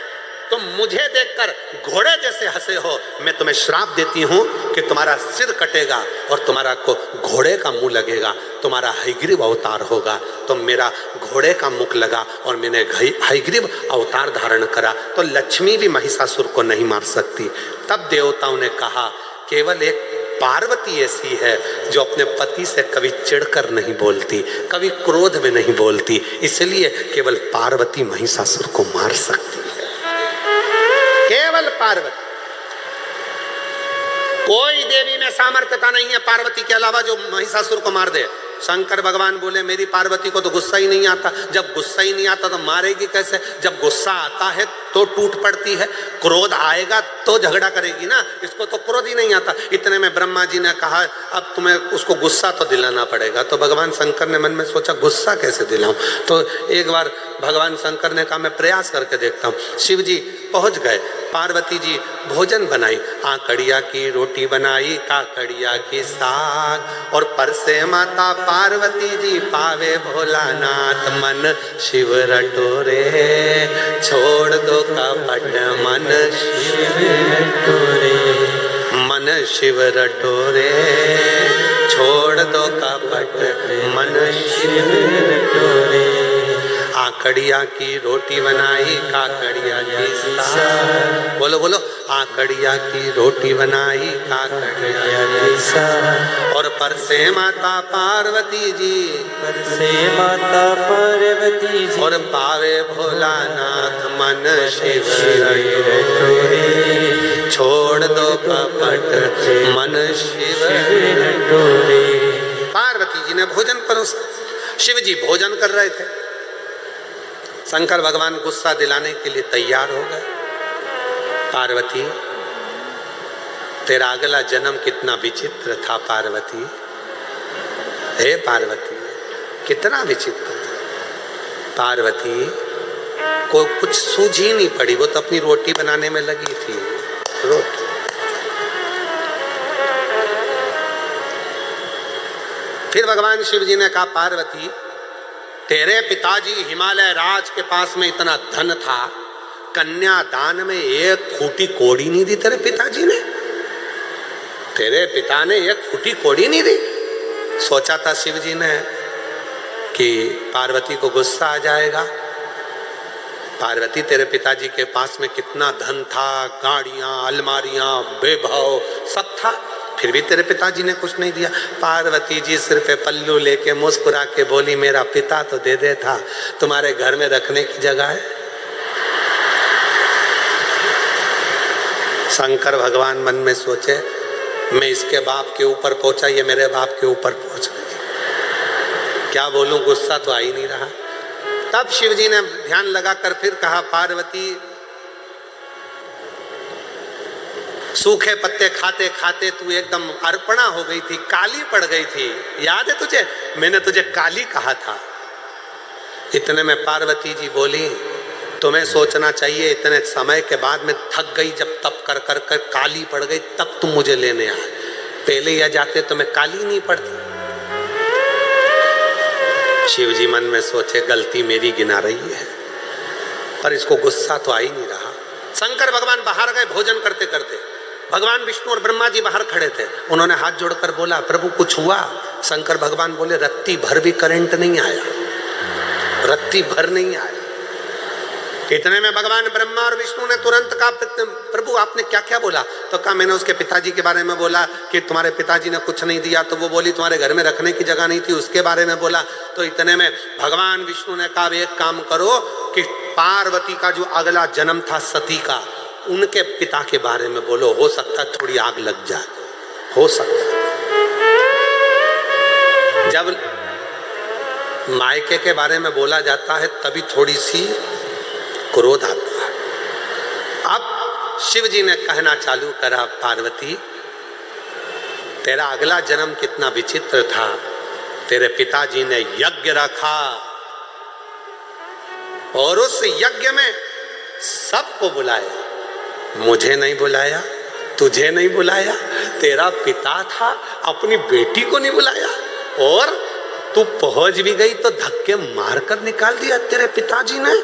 तुम मुझे देखकर घोड़े जैसे हंसे हो, मैं तुम्हें श्राप देती हूँ कि तुम्हारा सिर कटेगा और तुम्हारा को घोड़े का मुंह लगेगा, तुम्हारा हयग्रीव अवतार होगा। तो मेरा घोड़े का मुख लगा और मैंने हयग्रीव अवतार धारण करा, तो लक्ष्मी भी महिषासुर को नहीं मार सकती। तब देवताओं ने कहा, केवल एक पार्वती ऐसी है जो अपने पति से कभी चिढ़कर नहीं बोलती, कभी क्रोध में नहीं बोलती, इसलिए केवल पार्वती महिषासुर को मार सकती है, केवल पार्वती। कोई देवी में सामर्थ्यता नहीं है पार्वती के अलावा जो महिषासुर को मार दे। शंकर भगवान बोले, मेरी पार्वती को तो गुस्सा ही नहीं आता, जब गुस्सा ही नहीं आता तो मारेगी कैसे? जब गुस्सा आता है तो टूट पड़ती है, क्रोध आएगा तो झगड़ा करेगी ना, इसको तो क्रोध ही नहीं आता। इतने में ब्रह्मा जी ने कहा, अब तुम्हें उसको गुस्सा तो दिलाना पड़ेगा। तो भगवान शंकर ने मन में सोचा, गुस्सा कैसे दिलाऊं? तो एक बार भगवान शंकर ने कहा, मैं प्रयास करके देखता हूँ। शिव जी पहुँच गए, पार्वती जी भोजन बनाई, आकड़िया की रोटी बनाई, काकड़िया की साग, और परसे माता पार्वती जी पावे भोलानाथ, मन शिव रटोरे छोड़ दो कपट, मन शिव रटोरे, मन शिव रटोरे छोड़ दो कपट, मन शिव रटोरे। आकड़िया की रोटी बनाई, काकड़िया की साग, बोलो बोलो, आकड़िया की रोटी बनाई, काकड़िया की साग, और परसे माता पार्वती जी, परसे माता पार्वती जी, और पावे भोलानाथ, मन शिव रटोरे छोड़ दो कपट, मन शिव रटोरे। पार्वती जी ने भोजन परोसा, शिव जी भोजन कर रहे थे। शंकर भगवान गुस्सा दिलाने के लिए तैयार हो गए। पार्वती, तेरा अगला जन्म कितना विचित्र था पार्वती। हे पार्वती, कितना विचित्र था। पार्वती को कुछ सूझ ही नहीं पड़ी, वो तो अपनी रोटी बनाने में लगी थी। रोटी फिर भगवान शिव जी ने कहा, पार्वती तेरे पिताजी हिमालय राज के पास में इतना धन था, कन्यादान में एक फूटी कोड़ी नहीं दी तेरे पिताजी ने। तेरे पिता ने एक फूटी कोड़ी नहीं दी। सोचा था शिव जी ने कि पार्वती को गुस्सा आ जाएगा। पार्वती तेरे पिताजी के पास में कितना धन था, गाड़ियां, अलमारियां, वैभव सब था, फिर भी तेरे पिताजी ने कुछ नहीं दिया। पार्वती जी सिर पे पल्लू लेके मुस्कुरा के बोली, मेरा पिता तो दे दे था, तुम्हारे घर में रखने की जगह है। शंकर भगवान मन में सोचे, मैं इसके बाप के ऊपर पहुंचा, ये मेरे बाप के ऊपर पहुंच गई, क्या बोलूं, गुस्सा तो आ ही नहीं रहा। तब शिव जी ने ध्यान लगाकर फिर कहा, पार्वती सूखे पत्ते खाते खाते तू एकदम अर्पणा हो गई थी, काली पड़ गई थी, याद है तुझे? मैंने तुझे काली कहा था। इतने में पार्वती जी बोली, तुम्हें सोचना चाहिए, इतने समय के बाद में थक गई, जब तप कर कर कर काली पड़ गई, तब तुम मुझे लेने आए। पहले या जाते तो मैं काली नहीं पड़ती। शिव जी मन में सोचे, गलती मेरी गिना रही है, पर इसको गुस्सा तो आ ही नहीं रहा। शंकर भगवान बाहर गए भोजन करते करते। भगवान विष्णु और ब्रह्मा जी बाहर खड़े थे। उन्होंने हाथ जोड़कर बोला, प्रभु कुछ हुआ? शंकर भगवान बोले, रत्ती भर भी करंट नहीं आया, रत्ती भर नहीं आया। इतने में भगवान ब्रह्मा और विष्णु ने तुरंत कहा, प्रभु आपने क्या क्या बोला? तो कहा, मैंने उसके पिताजी के बारे में बोला कि तुम्हारे पिताजी ने कुछ नहीं दिया, तो वो बोली तुम्हारे घर में रखने की जगह नहीं थी, उसके बारे में बोला। तो इतने में भगवान विष्णु ने कहा, एक काम करो कि पार्वती का जो अगला जन्म था सती का, उनके पिता के बारे में बोलो, हो सकता थोड़ी आग लग जाए, हो सकता। जब मायके के बारे में बोला जाता है तभी थोड़ी सी क्रोध आता है। अब शिव जी ने कहना चालू करा, पार्वती तेरा अगला जन्म कितना विचित्र था। तेरे पिताजी ने यज्ञ रखा और उस यज्ञ में सबको बुलाया, मुझे नहीं बुलाया, तुझे नहीं बुलाया, तेरा पिता था अपनी बेटी को नहीं बुलाया, और तू पहुंच भी गई तो धक्के मारकर निकाल दिया तेरे पिताजी ने।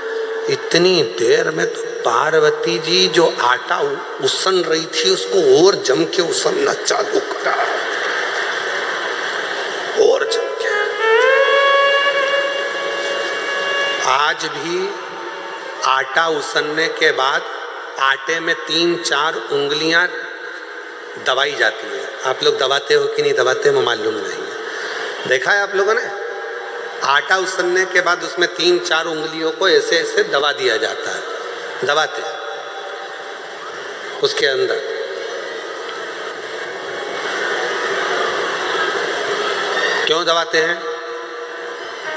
इतनी देर में तो पार्वती जी जो आटा उसन रही थी उसको और जम के उसनना चालू करा, और जम के। आज भी आटा उसनने के बाद आटे में 3-4 उंगलियां दबाई जाती है। आप लोग दबाते हो कि नहीं दबाते हो मालूम नहीं है, देखा है आप लोगों ने? आटा उसनने के बाद उसमें 3-4 उंगलियों को ऐसे ऐसे दबा दिया जाता है, दबाते हैं उसके अंदर। क्यों दबाते हैं?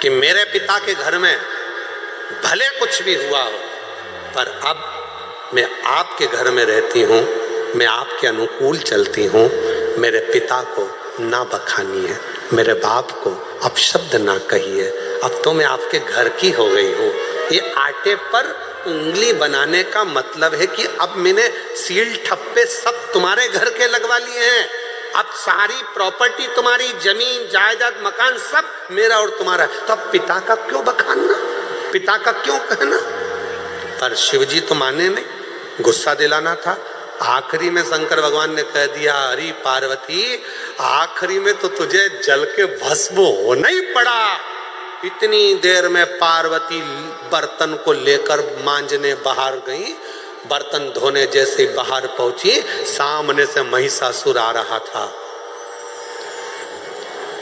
कि मेरे पिता के घर में भले कुछ भी हुआ हो, पर अब मैं आपके घर में रहती हूँ, मैं आपके अनुकूल चलती हूँ, मेरे पिता को ना बखानिए, मेरे बाप को अपशब्द ना कहिए, अब तो मैं आपके घर की हो गई हूँ। ये आटे पर उंगली बनाने का मतलब है कि अब मैंने सील ठप्पे सब तुम्हारे घर के लगवा लिए हैं, अब सारी प्रॉपर्टी तुम्हारी, जमीन जायदाद मकान सब मेरा और तुम्हारा, तो अब पिता का क्यों बखानना, पिता का क्यों कहना? पर शिव जी तो माने नहीं, गुस्सा दिलाना था। आखिरी में शंकर भगवान ने कह दिया, अरे पार्वती आखिरी में तो तुझे जल के भस्म होना ही पड़ा। इतनी देर में पार्वती बर्तन को लेकर मांजने बाहर गई, बर्तन धोने जैसे बाहर पहुंची, सामने से महिषासुर आ रहा था,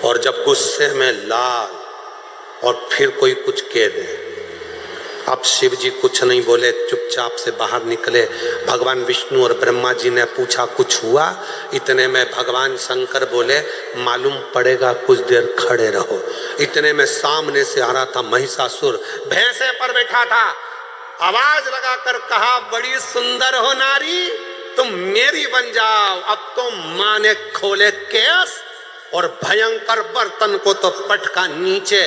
और जब गुस्से में लाल और फिर कोई कुछ कह दे, अब शिव जी कुछ नहीं बोले, चुपचाप से बाहर निकले। भगवान विष्णु और ब्रह्मा जी ने पूछा कुछ हुआ? इतने में भगवान शंकर बोले मालूम पड़ेगा, कुछ देर खड़े रहो। इतने में सामने से आ रहा था महिषासुर, भैंसे पर बैठा था। आवाज लगाकर कहा बड़ी सुंदर हो नारी, तुम मेरी बन जाओ। अब तो मां ने खोले केस और भयंकर बर्तन को तो पटका नीचे,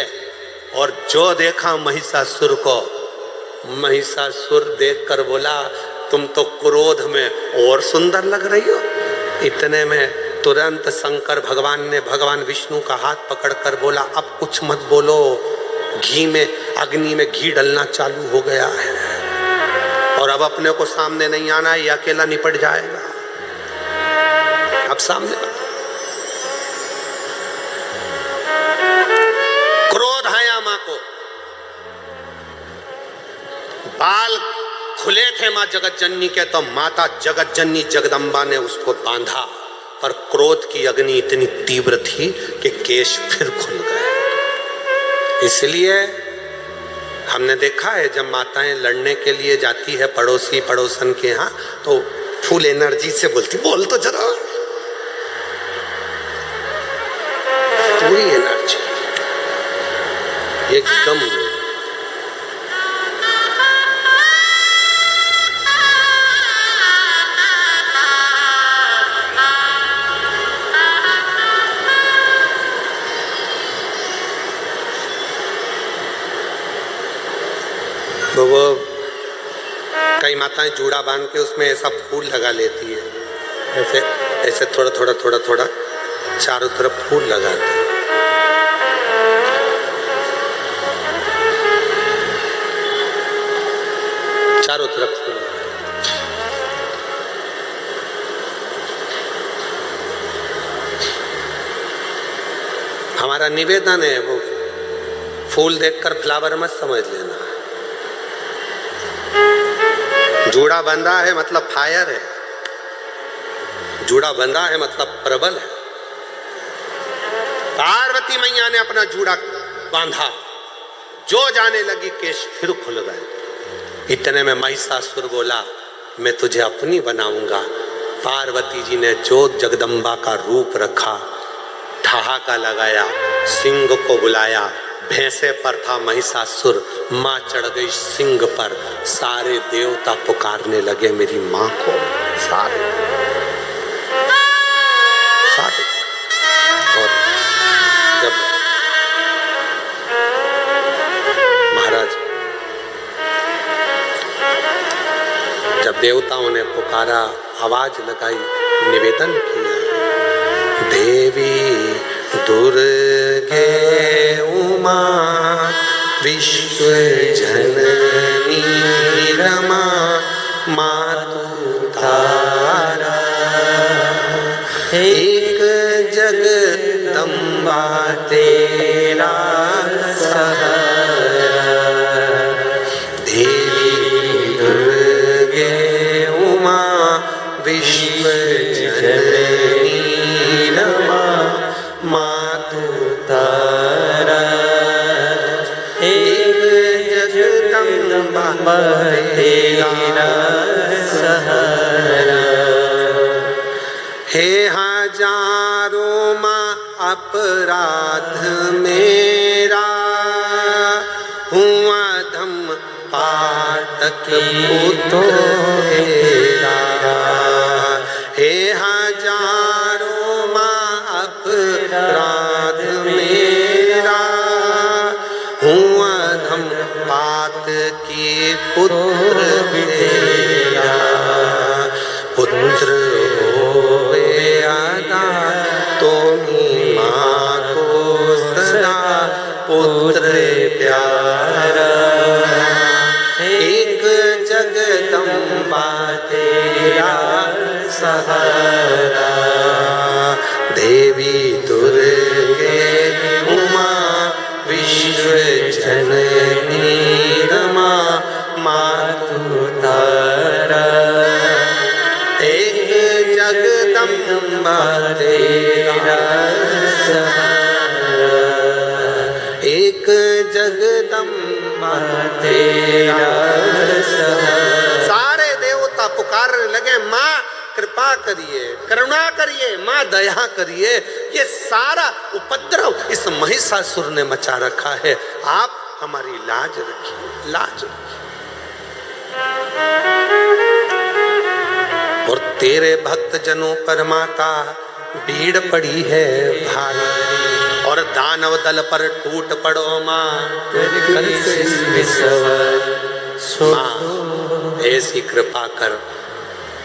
और जो देखा महिषासुर को, महिषासुर देखकर बोला तुम तो क्रोध में और सुंदर लग रही हो। इतने में तुरंत शंकर भगवान ने भगवान विष्णु का हाथ पकड़कर बोला अब कुछ मत बोलो, घी में, अग्नि में घी डलना चालू हो गया है और अब अपने को सामने नहीं आना, ये अकेला निपट जाएगा। अब सामने क्रोध आया मां को, बाल खुले थे मां जगत जननी के, तो माता जगत जननी जगदम्बा ने उसको बांधा, पर क्रोध की अग्नि इतनी तीव्र थी कि केश फिर खुल गए। इसलिए हमने देखा है जब माताएं लड़ने के लिए जाती है पड़ोसी पड़ोसन के यहाँ, तो फुल एनर्जी से बोलती, बोल तो जरा, पूरी एनर्जी एकदम। तो वो कई माताएं जूड़ा बांध के उसमें ऐसा फूल लगा लेती है, ऐसे ऐसे थोड़ा थोड़ा थोड़ा थोड़ा चारों तरफ फूल लगाते हैं। चारों तरफ फूल। हमारा निवेदन है, वो फूल देखकर फ्लावर मत समझ लेना। जूड़ा बंधा है मतलब फायर है, जूड़ा बंधा है मतलब प्रबल है। पार्वती मैया ने अपना जूड़ा बांधा, जो जाने लगी केश फिर खुल गए। इतने में महिषासुर बोला मैं तुझे अपनी बनाऊंगा। पार्वती जी ने जो जगदम्बा का रूप रखा, ठहाका लगाया, सिंह को बुलाया। भैंसे पर था महिषासुर, मां चढ़ गई सिंह पर। सारे देवता पुकारने लगे मेरी मां को, सारे सारे। और जब महाराज, जब देवताओं ने पुकारा, आवाज लगाई, निवेदन किया, देवी दुर्गे उमा विश्व जननी रमा मातु तारा, एक जगदम्बा तेरा सहारा। देवी दुर्गे उमा विश्व जननी रमा मातु तारा, एक जगदम्बा तेरा सहारा। हे हजारों मां अपराध मेरा, हुआ धम पातक पुत्र तेरा। हे हजारों मां अपराध मेरा, हुआ धम पात की पुत्र तेरा। पुत्र होवे अनाथ तुम्हीं मां को सदा पुत्र प्यारा। एक जगदम्बा तेरा सहारा। देवी दुर्गे उमा विश्व जननी रमा मातु तारा, एक जगदम्बा तेरा सहारा। एक जगदम्बा तेरा सारे देवता पुकारने लगे, माँ कृपा करिए, करुणा करिए, माँ दया करिए, ये सारा उपद्रव इस महिषासुर ने मचा रखा है, आप हमारी लाज रखिए, लाज रखिए। और तेरे भक्त जनों पर माता भीड़ पड़ी है भारी, और दानव दल पर टूट पड़ो माँ, माँ ऐसी कृपा कर।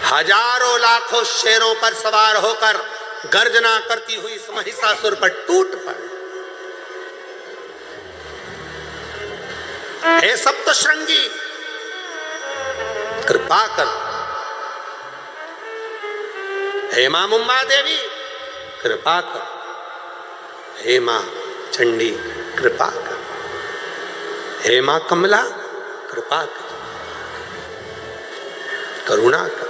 हजारों लाखों शेरों पर सवार होकर गर्जना करती हुई इस महिषासुर पर टूट पड़। हे सप्तशृंगी कृपा कर, हे मां मुंबा देवी कृपा कर, हे मां चंडी कृपा कर, हे मां कमला कृपा कर, करुणा कर।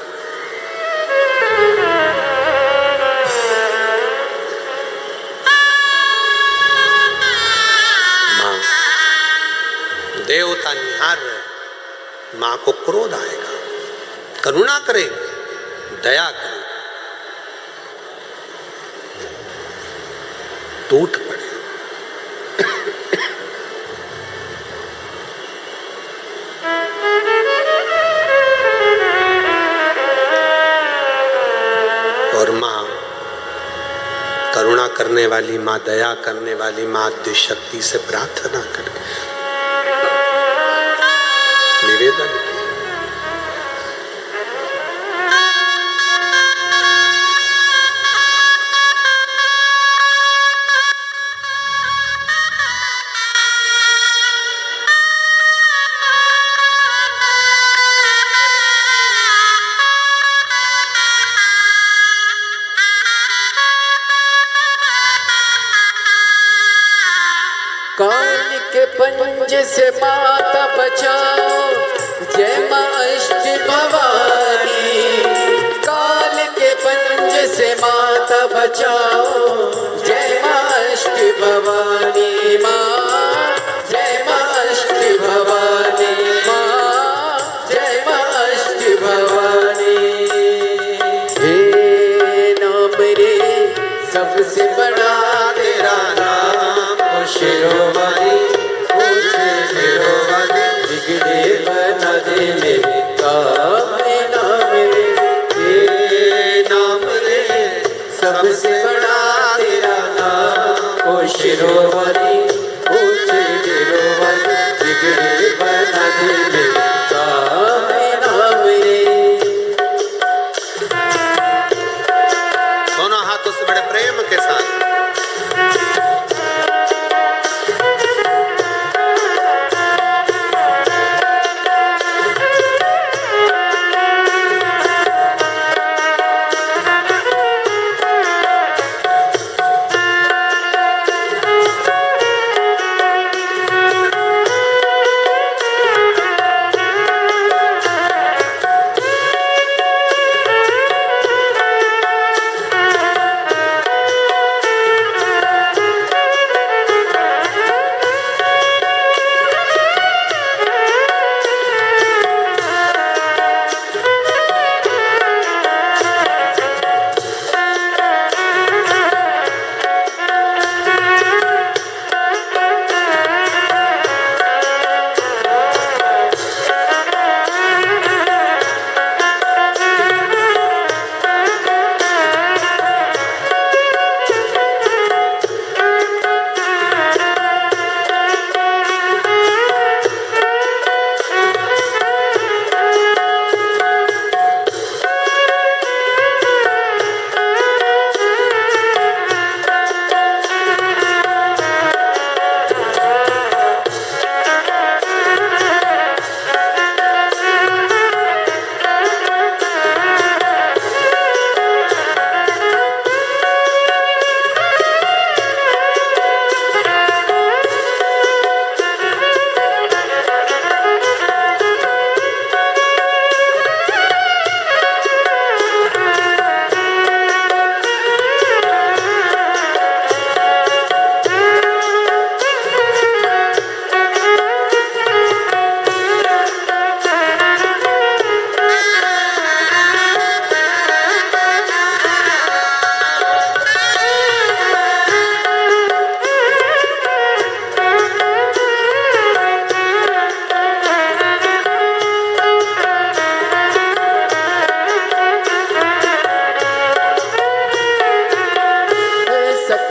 मां देवता निहार रहे, मां को क्रोध आएगा, करुणा करेगी, दया करेगी, टूट पड़े। और मां करुणा करने वाली मां, दया करने वाली मां आद्य शक्ति से प्रार्थना करे, निवेदन किया, काल के पंजे से माता बचाओ, जय मां अष्ट भवानी। काल के पंजे से माता बचाओ, जय मां अष्ट भवानी। मां जय मां अष्ट भवानी, मां जय मां अष्ट भवानी। हे नाम रे सबसे बड़ा तेरा नाम, शिरोमणि बिगड़े बना दे मेरे काम, नाम रे ये नाम रे सबसे बड़ा तेरा नाम, ओ शिरोमणि ऊंचे शिरोमणि बिगड़े बना दे मेरे काम, नाम रे। दोनों हाथों से बड़े प्रेम के साथ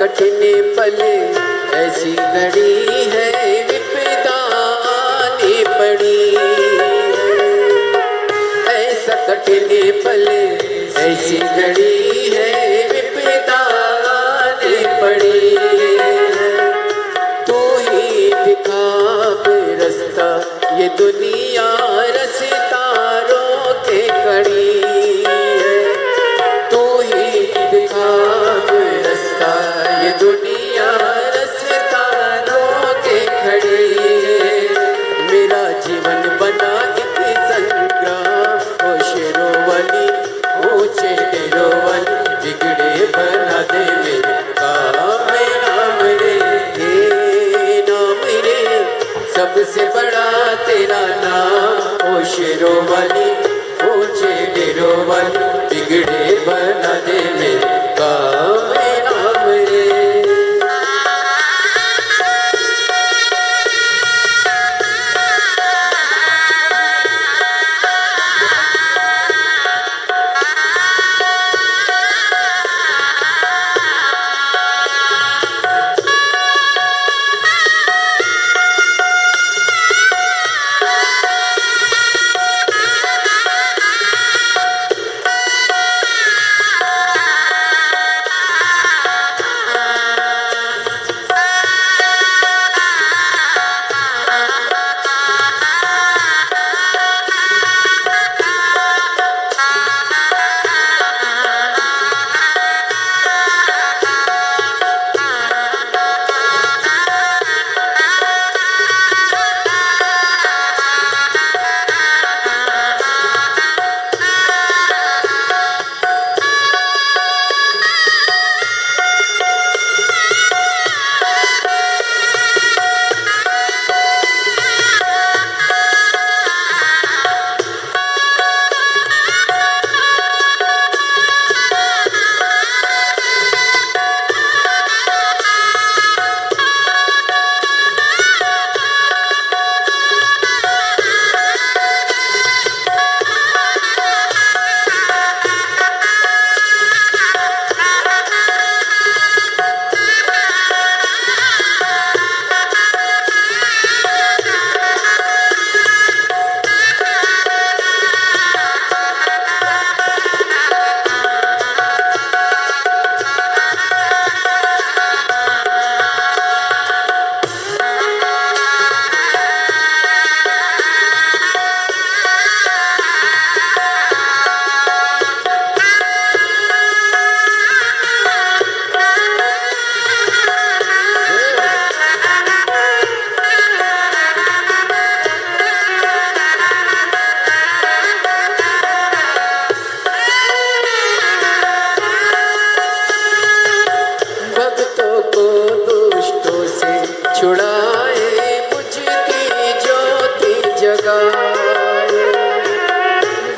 कठिन पल ऐसी घड़ी है विपदा आनी पड़ी है। ऐसा कठिन पल ऐसी घड़ी है विपदा आनी पड़ी है। तू ही दिखा रास्ता ये दुनिया रास्ता रोके खड़ी है। तू ही दिखा रास्ता ये दुनिया रास्ता रोके खड़ी है। मेरा जीवन बना एक संग्राम ओ शेरों वाली ऊंचे डेरों वाली बिगड़े बना दे मेरे काम नाम रे हे नाम रे सबसे बड़ा तेरा नाम ओ शेरों वाली ऊंचे डेरों वाली बिगड़े बना दे मेरे काम नाम रे। भक्तों को दुष्टों से छुड़ाए मुझकी ज्योति जगाए।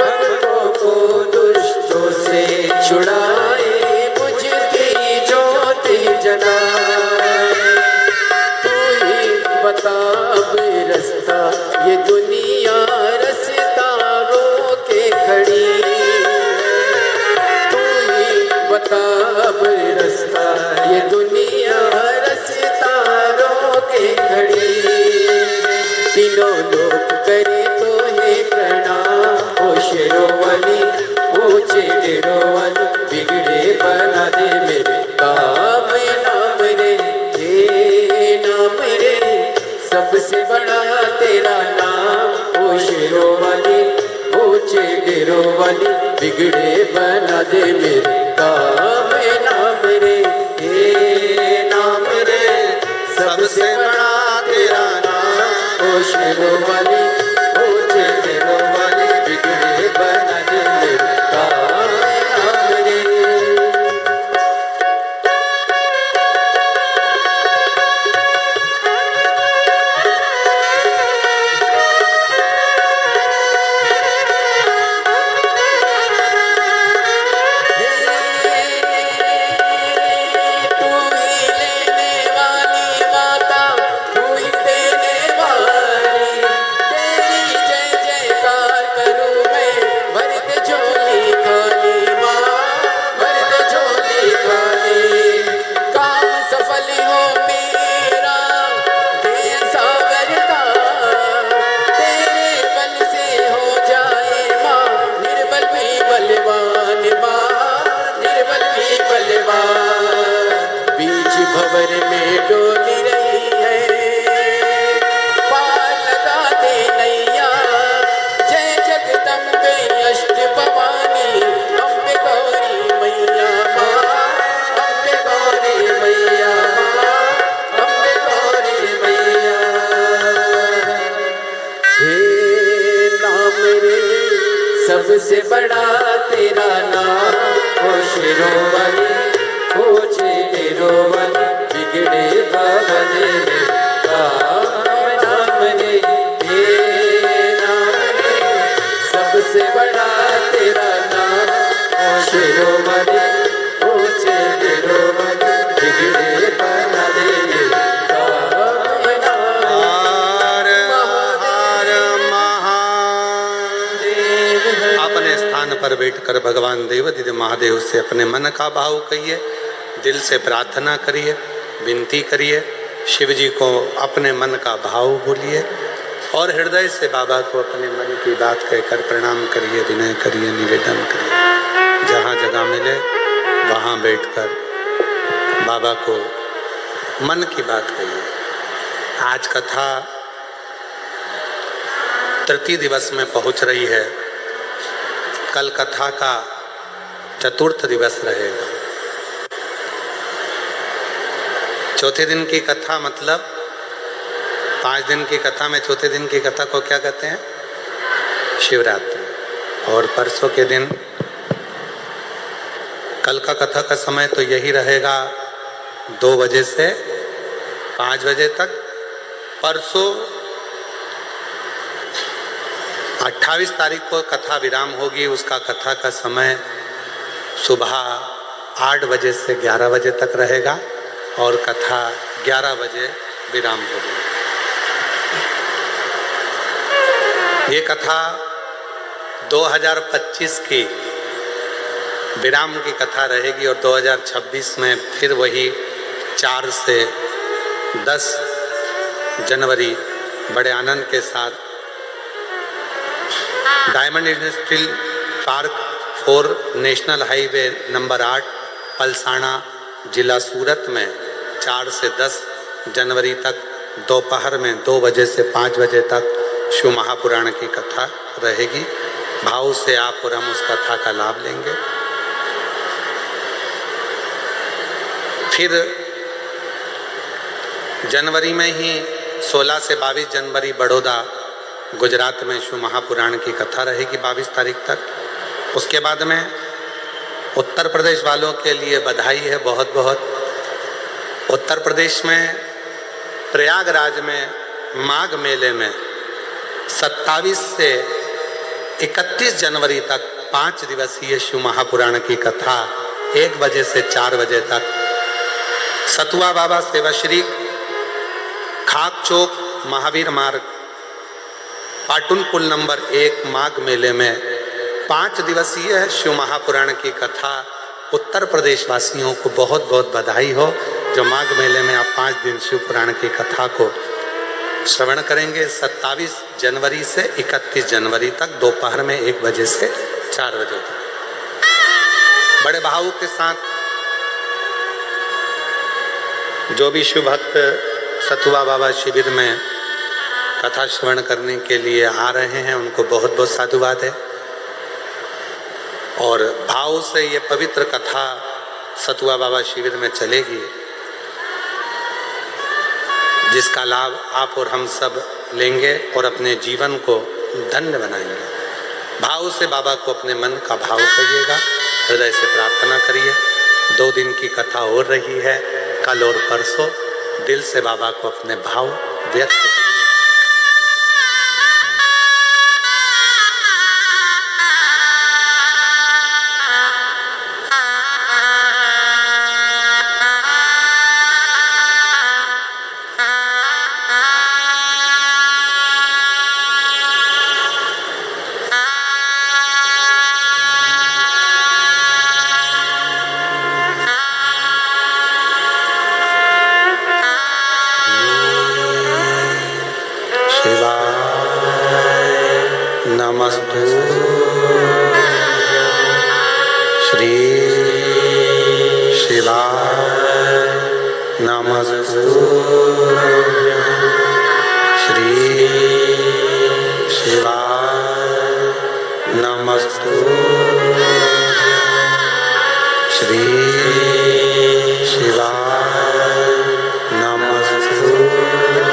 भक्तों को दुष्टों से छुड़ाए मुझकी ज्योति जगाए। तू ही बता अब रास्ता ये दुनिया रास्ता रोके खड़ी बता अब रास्ता ये दुनिया रास्ता रोके खड़ी। तीनों लोग करे तो है प्रणाम ओ शेरों वाली ऊंचे डेरों वाली बिगड़े बना दे मेरे काम नाम रे हे नाम रे सबसे बड़ा तेरा नाम ओ शेरों वाली ऊंचे डेरों वाली बिगड़े बना दे मेरे काम नाम रे हे नाम रे सबसे बड़ा तेरा नाम ओ शेरों वाली ऊंचे डेरों वाली बिगड़े बना दे मेरे काम नाम रे। भंवर में डोली रही है। पार लगा दे नैया, जय जगदम्बे अष्ट भवानी, अम्बे गौरी मैया माँ, अम्बे गौरी मैया माँ, अम्बे गौरी मैया। हे नाम रे सबसे बड़ा तेरा नाम, हो शिरोमणि हो शिरोमणि, बिगड़े भवन में राम नाम रे। हे नाम रे सबसे बड़ा तेरा नाम, हो शिरोमणि हो शिरोमणि, बिगड़े भवन में राम नाम। अपने स्थान पर बैठकर भगवान देवादिदेव महादेव से अपने मन का भाव कहिए, दिल से प्रार्थना करिए, विनती करिए, शिव जी को अपने मन का भाव बोलिए और हृदय से बाबा को अपने मन की बात कहकर प्रणाम करिए, विनय करिए, निवेदन करिए। जहाँ जगह मिले वहाँ बैठकर बाबा को मन की बात कहिए। आज कथा तृतीय दिवस में पहुँच रही है। कल कथा का चतुर्थ दिवस रहेगा। चौथे दिन की कथा मतलब 5 दिन की कथा में चौथे दिन की कथा को क्या कहते हैं? शिवरात्रि। और परसों के दिन कल का कथा का समय तो यही रहेगा 2 बजे से 5 बजे तक। परसों 28 तारीख को कथा विराम होगी। उसका कथा का समय सुबह 8 बजे से 11 बजे तक रहेगा और कथा 11 बजे विराम होगी। ये कथा 2025 की विराम की कथा रहेगी और 2026 में फिर वही 4 से 10 जनवरी बड़े आनंद के साथ diamond industrial park 4 national highway number 8 Palsana जिला सूरत में 4 से 10 जनवरी तक दोपहर में 2 बजे से 5 बजे तक शिव महापुराण की कथा रहेगी। भाव से आप और हम उस कथा का लाभ लेंगे। फिर जनवरी में ही 16 से 22 जनवरी बड़ौदा गुजरात में शिव महापुराण की कथा रहेगी 22 तारीख तक। उसके बाद में उत्तर प्रदेश वालों के लिए बधाई है बहुत बहुत। उत्तर प्रदेश में प्रयागराज में माघ मेले में 27 से 31 जनवरी तक 5 दिवसीय शिव महापुराण की कथा 1 बजे से 4 बजे तक सतुआ बाबा सेवाश्री खाक चौक महावीर मार्ग पाटुन पुल नंबर 1 माघ मेले में 5 दिवसीय शिव महापुराण की कथा। उत्तर प्रदेश वासियों को बहुत बहुत बधाई हो जो माघ मेले में आप 5 दिन शिव पुराण की कथा को श्रवण करेंगे। 27 जनवरी से 31 जनवरी तक दोपहर में 1 बजे से 4 बजे तक बड़े भावों के साथ जो भी शिव भक्त सतुआ बाबा शिविर में कथा श्रवण करने के लिए आ रहे हैं उनको बहुत बहुत साधुवाद है। और भाव से ये पवित्र कथा सतुआ बाबा शिविर में चलेगी जिसका लाभ आप और हम सब लेंगे और अपने जीवन को धन्य बनाएंगे। भाव से बाबा को अपने मन का भाव करिएगा, हृदय से प्रार्थना करिए। 2 दिन की कथा हो रही है कल और परसों। दिल से बाबा को अपने भाव व्यक्त करिए। नमस्तु श्री शिवाय नमस्तुभ्यं श्री शिवाय नमस्तुभ्यं श्री शिवाय नमस्तुभ्यं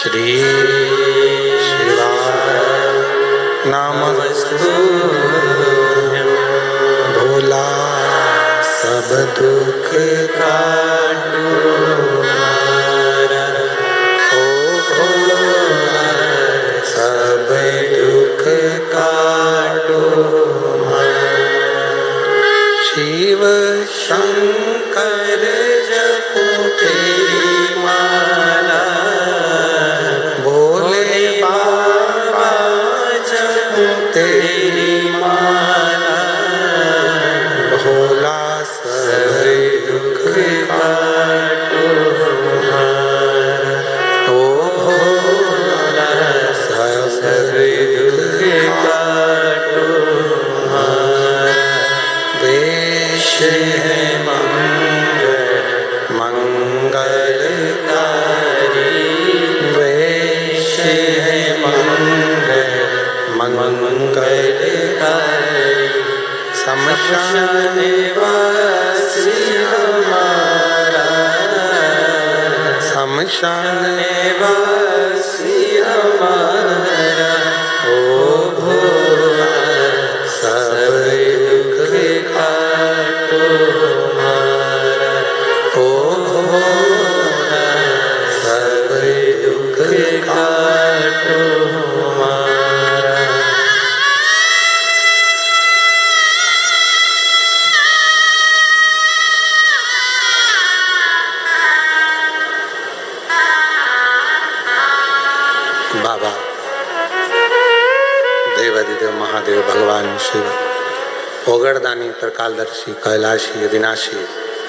श्री शिवाय नमस्तुभ्यं भोला सब दुख काटो हमारा, ओ भोला सब दुख काटो हमारा। शिव शंकर जपो तेरी माला, भोले बाबा जपो तेरी माला, भोला सब दुख काटो हमारा, ओ भोला सब दुख काटो हमारा। वेश है मंगलकारी, वेश है मंगलकारी, शमशान वासी हमारा, शमशान वासी हमारा, ओ भोला सब दुख काटो हमारा, ओ भोला सब दुख काटो हमारा। बाबा देवादिदेव महादेव भगवान शिव ओगरदानी त्रिकालदर्शी कैलाशी अविनाशी